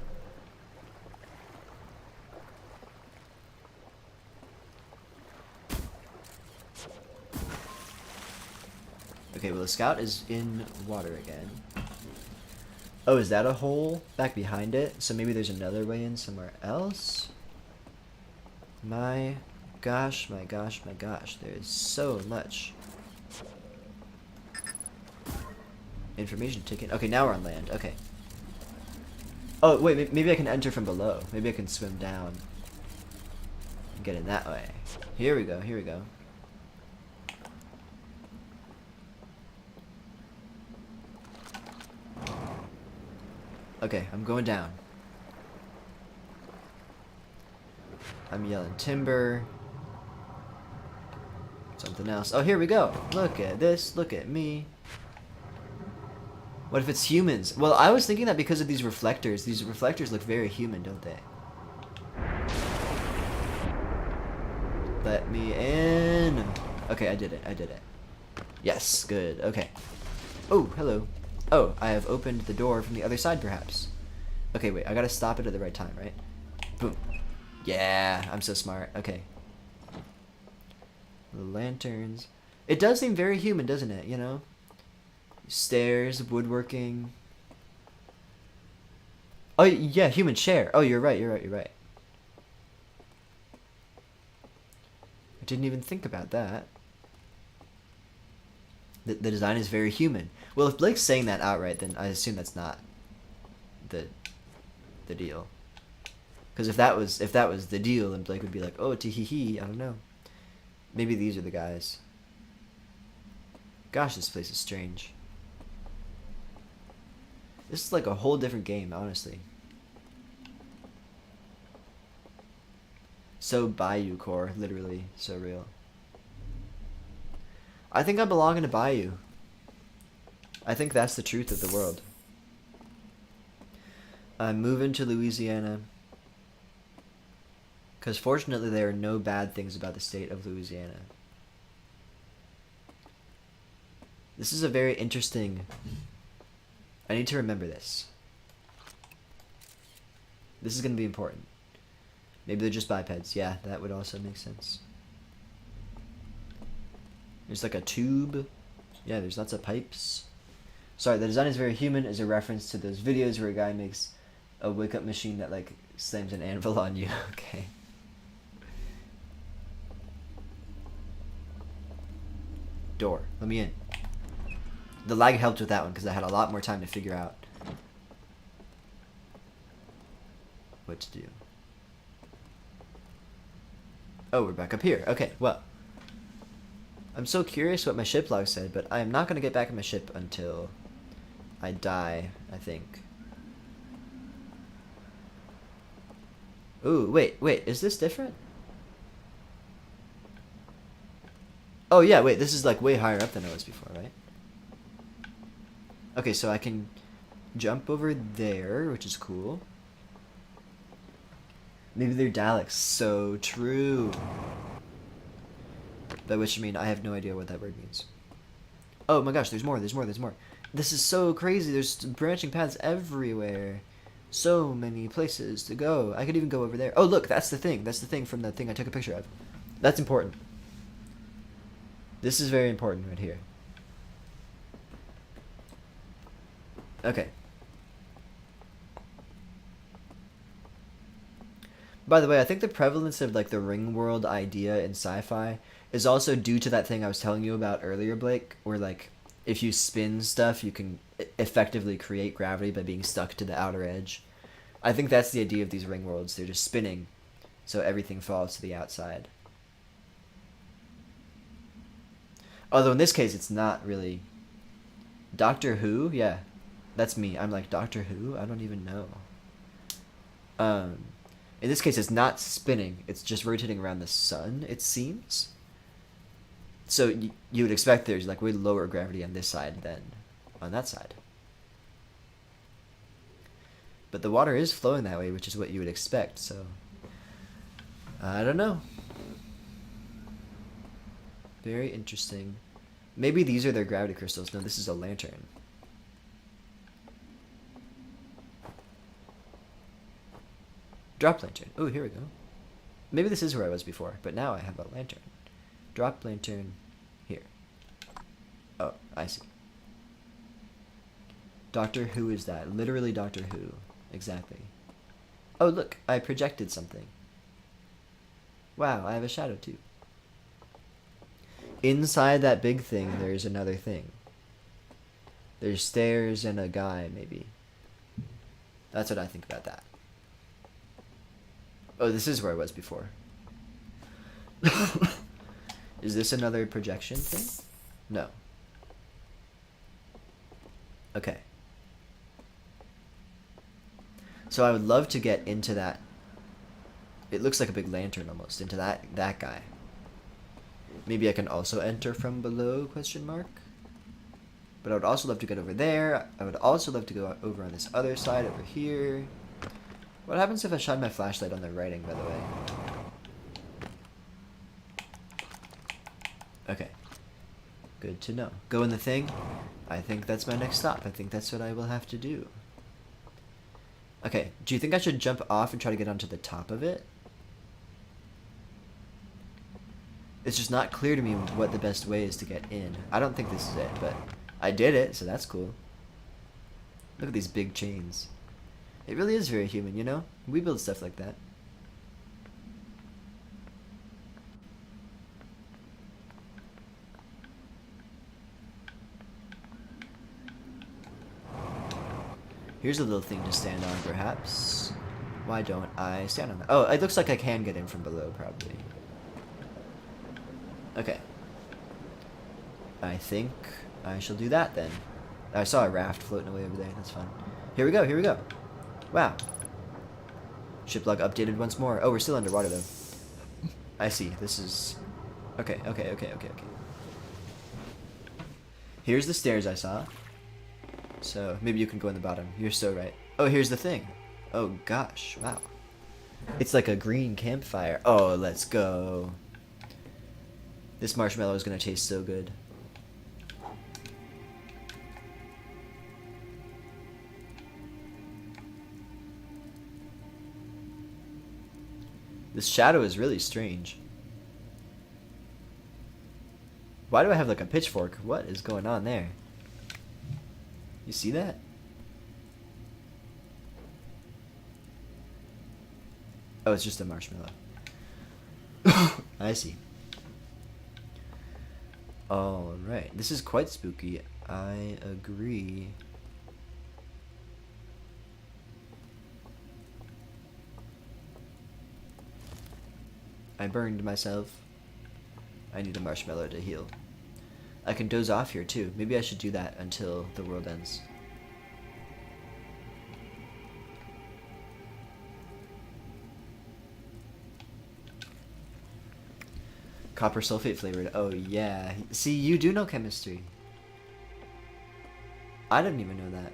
Okay, well, the scout is in water again. Oh, is that a hole back behind it? So maybe there's another way in somewhere else? My gosh, my gosh, my gosh. There is so much information taken. Okay, now we're on land. Okay. Oh, wait, maybe I can enter from below. Maybe I can swim down and get in that way. Here we go, here we go. Okay, I'm going down. I'm yelling timber. Something else. Oh, here we go. Look at this. Look at me. What if it's humans? Well, I was thinking that because of these reflectors. These reflectors look very human, don't they? Let me in. Okay, I did it. I did it. Yes, good. Okay. Oh, hello. Oh, I have opened the door from the other side, perhaps. Okay, wait. I gotta stop it at the right time, right? Boom. Yeah, I'm so smart. Okay. The lanterns. It does seem very human, doesn't it? You know? Stairs, woodworking. Oh, yeah, human chair. Oh, you're right, you're right, you're right. I didn't even think about that. The design is very human. Well, if Blake's saying that outright, then I assume that's not the deal. Because if that was the deal, then Blake would be like, oh, tee-hee-hee, I don't know. Maybe these are the guys. Gosh, this place is strange. This is like a whole different game, honestly. So Bayou core, literally, so real. I think I belong in a bayou. I think that's the truth of the world. I'm moving to Louisiana. Because fortunately there are no bad things about the state of Louisiana. This is a very interesting... I need to remember this. This is going to be important. Maybe they're just bipeds. Yeah, that would also make sense. There's like a tube. Yeah, there's lots of pipes. Sorry, the design is very human as a reference to those videos where a guy makes a wake-up machine that like slams an anvil on you. Okay. Door. Let me in. The lag helped with that one because I had a lot more time to figure out what to do. Oh, we're back up here. Okay, well. I'm so curious what my ship log said, but I am not going to get back in my ship until I die, I think. Ooh, wait, is this different? Oh yeah, wait, this is like way higher up than it was before, right? Okay, so I can jump over there, which is cool. Maybe they're Daleks. So true. By which I mean, I have no idea what that word means. Oh my gosh, there's more. This is so crazy. There's branching paths everywhere. So many places to go. I could even go over there. Oh look, that's the thing. That's the thing from the thing I took a picture of. That's important. This is very important right here. Okay. By the way, I think the prevalence of like the ring world idea in sci-fi is also due to that thing I was telling you about earlier, Blake, where like if you spin stuff, you can effectively create gravity by being stuck to the outer edge. I think that's the idea of these ring worlds. They're just spinning, so everything falls to the outside. Although in this case, it's not really. Doctor Who? Yeah. That's me. I'm like, Doctor Who? I don't even know. In this case, it's not spinning. It's just rotating around the sun, it seems. So you would expect there's like way lower gravity on this side than on that side. But the water is flowing that way, which is what you would expect, so... I don't know. Very interesting. Maybe these are their gravity crystals. No, this is a lantern. Drop lantern. Oh, here we go. Maybe this is where I was before, but now I have a lantern. Drop lantern here. Oh, I see. Doctor Who is that? Literally Doctor Who. Exactly. Oh, look, I projected something. Wow, I have a shadow too. Inside that big thing, there's another thing. There's stairs and a guy, maybe. That's what I think about that. Oh, this is where I was before. Is this another projection thing? No. Okay. So I would love to get into that. It looks like a big lantern almost, into that guy. Maybe I can also enter from below, question mark? But I would also love to get over there. I would also love to go over on this other side, over here. What happens if I shine my flashlight on the writing, by the way? Okay. Good to know. Go in the thing. I think that's my next stop. I think that's what I will have to do. Okay, do you think I should jump off and try to get onto the top of it? It's just not clear to me what the best way is to get in. I don't think this is it, but I did it, so that's cool. Look at these big chains. It really is very human, you know? We build stuff like that. Here's a little thing to stand on, perhaps. Why don't I stand on that? Oh, it looks like I can get in from below, probably. Okay. I think I shall do that, then. I saw a raft floating away over there. That's fun. Here we go, here we go. Wow. Ship log updated once more. Oh, we're still underwater, though. I see. This is... Okay. Here's the stairs I saw. So, maybe you can go in the bottom. You're so right. Oh, here's the thing. Oh, gosh. Wow. It's like a green campfire. Oh, let's go. This marshmallow is going to taste so good. This shadow is really strange. Why do I have like a pitchfork? What is going on there? You see that? Oh, it's just a marshmallow. I see. Alright, this is quite spooky. I agree. I burned myself. I need a marshmallow to heal. I can doze off here too. Maybe I should do that until the world ends. Copper sulfate flavored. Oh yeah. See, you do know chemistry. I didn't even know that.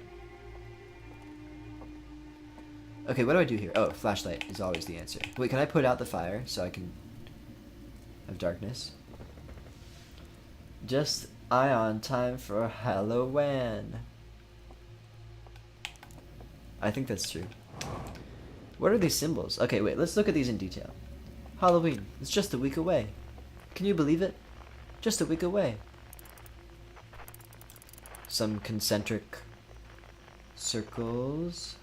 Okay, what do I do here? Oh, flashlight is always the answer. Wait, can I put out the fire so I can have darkness? Just on time for Halloween. I think that's true. What are these symbols? Okay, wait, let's look at these in detail. Halloween. It's just a week away. Can you believe it? Just a week away. Some concentric circles.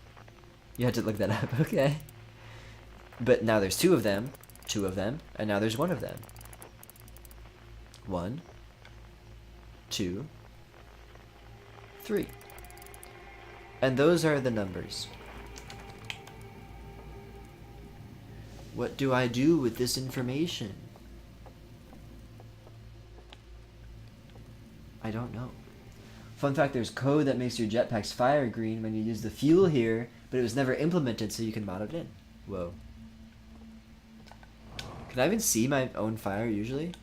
You had to look that up, okay. But now there's two of them, and now there's one of them. 1, 2, 3. And those are the numbers. What do I do with this information? I don't know. Fun fact, there's code that makes your jetpacks fire green when you use the fuel here, but it was never implemented, so you can mod it in. Whoa. Can I even see my own fire usually?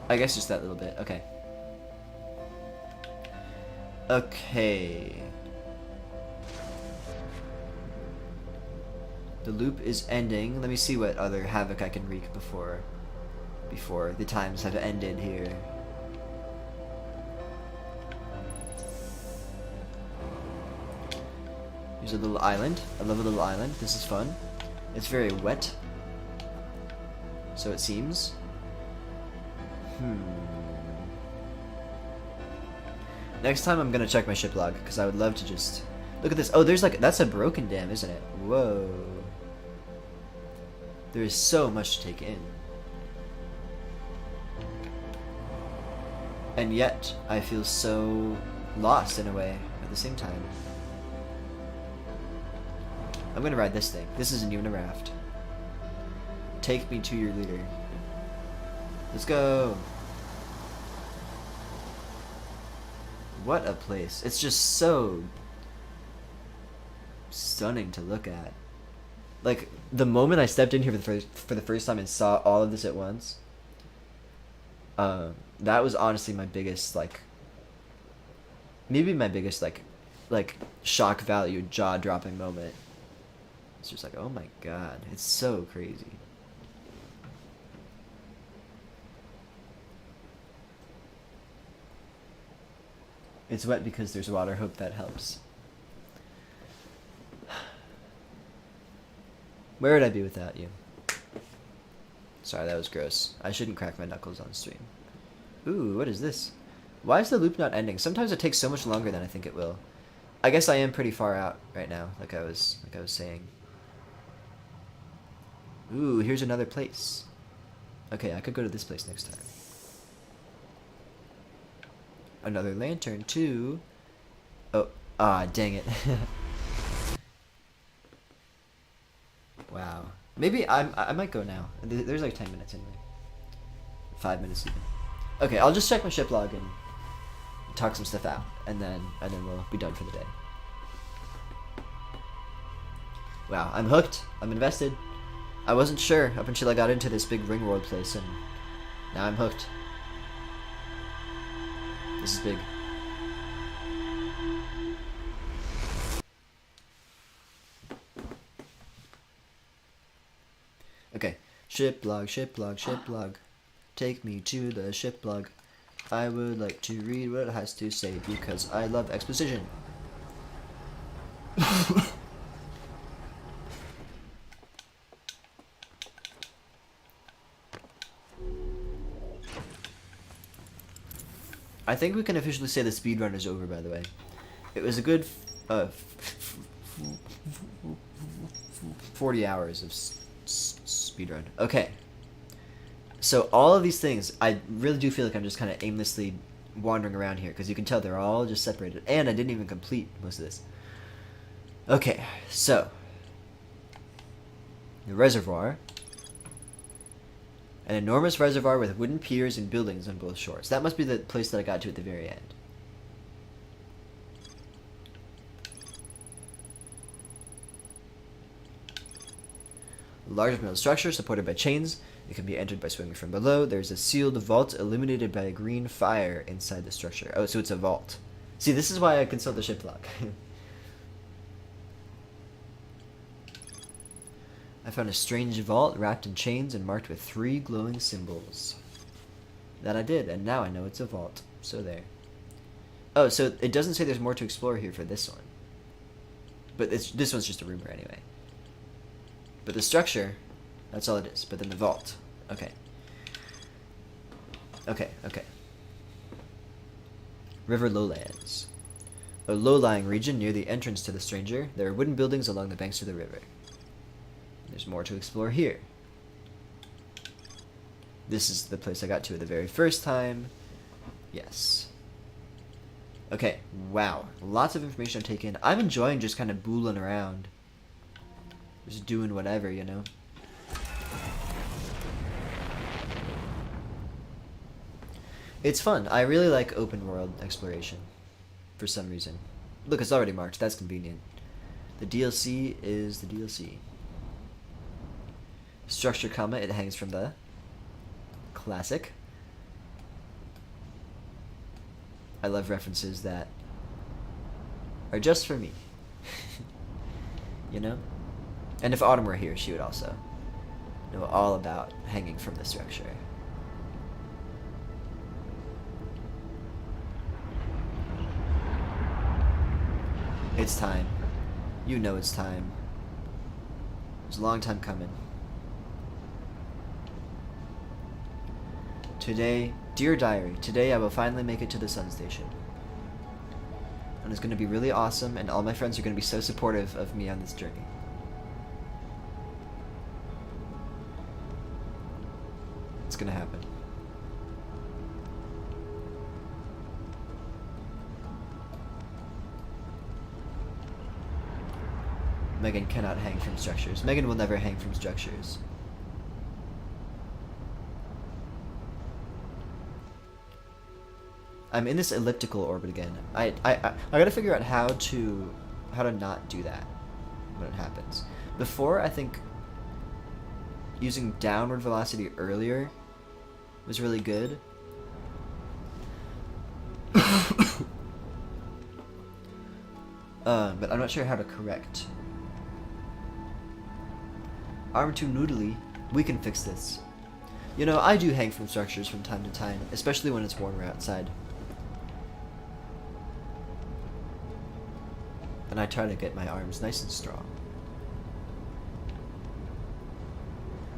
I guess just that little bit. Okay. Okay. The loop is ending. Let me see what other havoc I can wreak before the times have ended here. Here's a little island. I love a little island. This is fun. It's very wet. So it seems. Next time I'm gonna check my ship log, because I would love to just... Look at this. Oh, there's like... That's a broken dam, isn't it? Whoa. There is so much to take in. And yet, I feel so lost in a way at the same time. I'm gonna ride this thing. This isn't even a raft. Take me to your leader. Let's go. What a place. It's just so stunning to look at. Like, the moment I stepped in here for the first time and saw all of this at once, that was honestly my biggest, like, maybe my biggest, like shock value, jaw-dropping moment. It's just like, oh my god, it's so crazy. It's wet because there's water. Hope that helps. Where would I be without you? Sorry, that was gross. I shouldn't crack my knuckles on stream. Ooh, what is this? Why is the loop not ending? Sometimes it takes so much longer than I think it will. I guess I am pretty far out right now, like I was saying. Ooh, here's another place. Okay, I could go to this place next time. Another lantern too. Oh, dang it. Wow. Maybe I might go now. There's like 10 minutes anyway. 5 minutes even. Okay, I'll just check my ship log and talk some stuff out, and then we'll be done for the day. Wow, I'm hooked. I'm invested. I wasn't sure up until I got into this big ring world place, and now I'm hooked. This is big. Okay. Ship log, ship log, ship log. Take me to the ship log. I would like to read what it has to say because I love exposition. I think we can officially say the speedrun is over, by the way. It was a good 40 hours of speedrun. Okay. So all of these things, I really do feel like I'm just kind of aimlessly wandering around here, because you can tell they're all just separated. And I didn't even complete most of this. Okay, so. The reservoir. An enormous reservoir with wooden piers and buildings on both shores. That must be the place that I got to at the very end. A large metal structure supported by chains. It can be entered by swinging from below. There's a sealed vault illuminated by a green fire inside the structure. Oh, so it's a vault. See, this is why I consult the ship log. I found a strange vault wrapped in chains and marked with 3 glowing symbols. That I did, and now I know it's a vault. So there. Oh, so it doesn't say there's more to explore here for this one. But this one's just a rumor anyway. But the structure, that's all it is. But then the vault. Okay. Okay. River Lowlands. A low-lying region near the entrance to the stranger. There are wooden buildings along the banks of the river. There's more to explore here. This is the place I got to the very first time. Yes. Okay, wow. Lots of information I've taken. I'm enjoying just kind of booling around. Just doing whatever, you know? It's fun. I really like open world exploration. For some reason. Look, it's already marked. That's convenient. The DLC is the DLC. Structure comma, it hangs from the. Classic. I love references that are just for me. You know? And if Autumn were here, she would also know all about hanging from the structure. It's time. You know it's time. It's a long time coming. Today, dear diary, today I will finally make it to the sun station. And it's going to be really awesome, and all my friends are going to be so supportive of me on this journey. It's going to happen. Megan cannot hang from structures. Megan will never hang from structures. I'm in this elliptical orbit again. I gotta figure out how to not do that when it happens. Before, I think using downward velocity earlier was really good. But I'm not sure how to correct. Arm too noodly. We can fix this. You know, I do hang from structures from time to time, especially when it's warmer outside. And I try to get my arms nice and strong.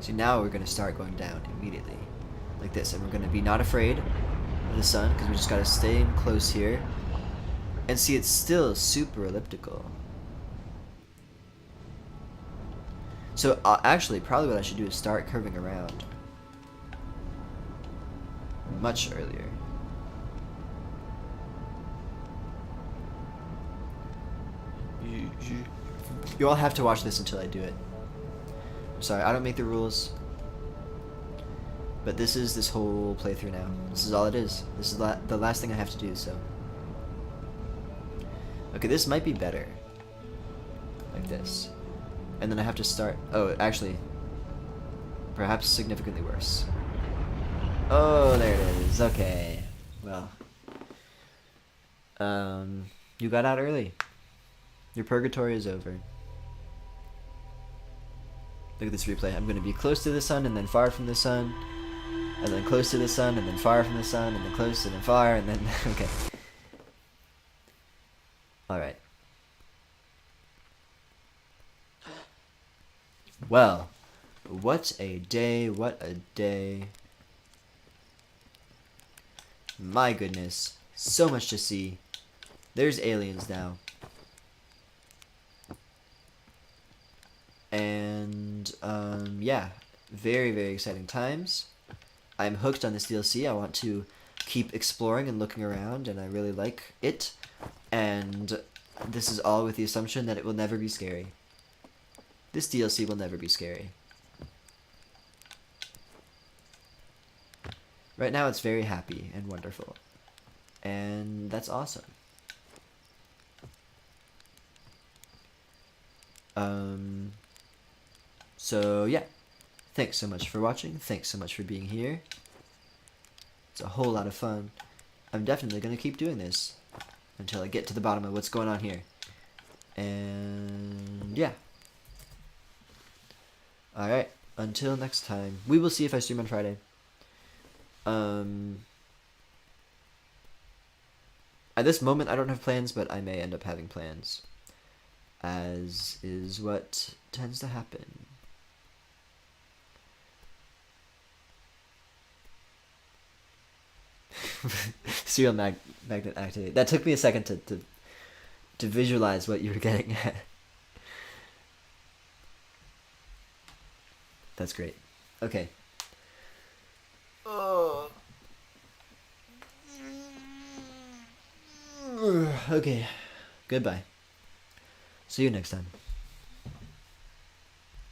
See, now we're going to start going down immediately. Like this, and we're going to be not afraid of the sun, because we just got to stay in close here. And see, it's still super elliptical. So, actually, probably what I should do is start curving around much earlier. You all have to watch this until I do it. I'm sorry, I don't make the rules. But this is this whole playthrough now. This is all it is. This is the last thing I have to do, so. Okay, this might be better. Like this. And then I have to start... Oh, actually. Perhaps significantly worse. Oh, there it is. Okay. Well. You got out early. Your purgatory is over. Look at this replay. I'm going to be close to the sun and then far from the sun. And then close to the sun and then far from the sun. And then close and then far and then... Okay. Alright. Well. What a day. What a day. My goodness. So much to see. There's aliens now. And, yeah. Very, very exciting times. I'm hooked on this DLC. I want to keep exploring and looking around, and I really like it. And this is all with the assumption that it will never be scary. This DLC will never be scary. Right now it's very happy and wonderful. And that's awesome. So yeah. Thanks so much for watching. Thanks so much for being here. It's a whole lot of fun. I'm definitely going to keep doing this until I get to the bottom of what's going on here. And yeah. Alright, until next time. We will see if I stream on Friday. At this moment I don't have plans, but I may end up having plans. As is what tends to happen. Serial magnet activate. That took me a second to visualize what you were getting at. That's great. Okay. Okay. Goodbye. See you next time.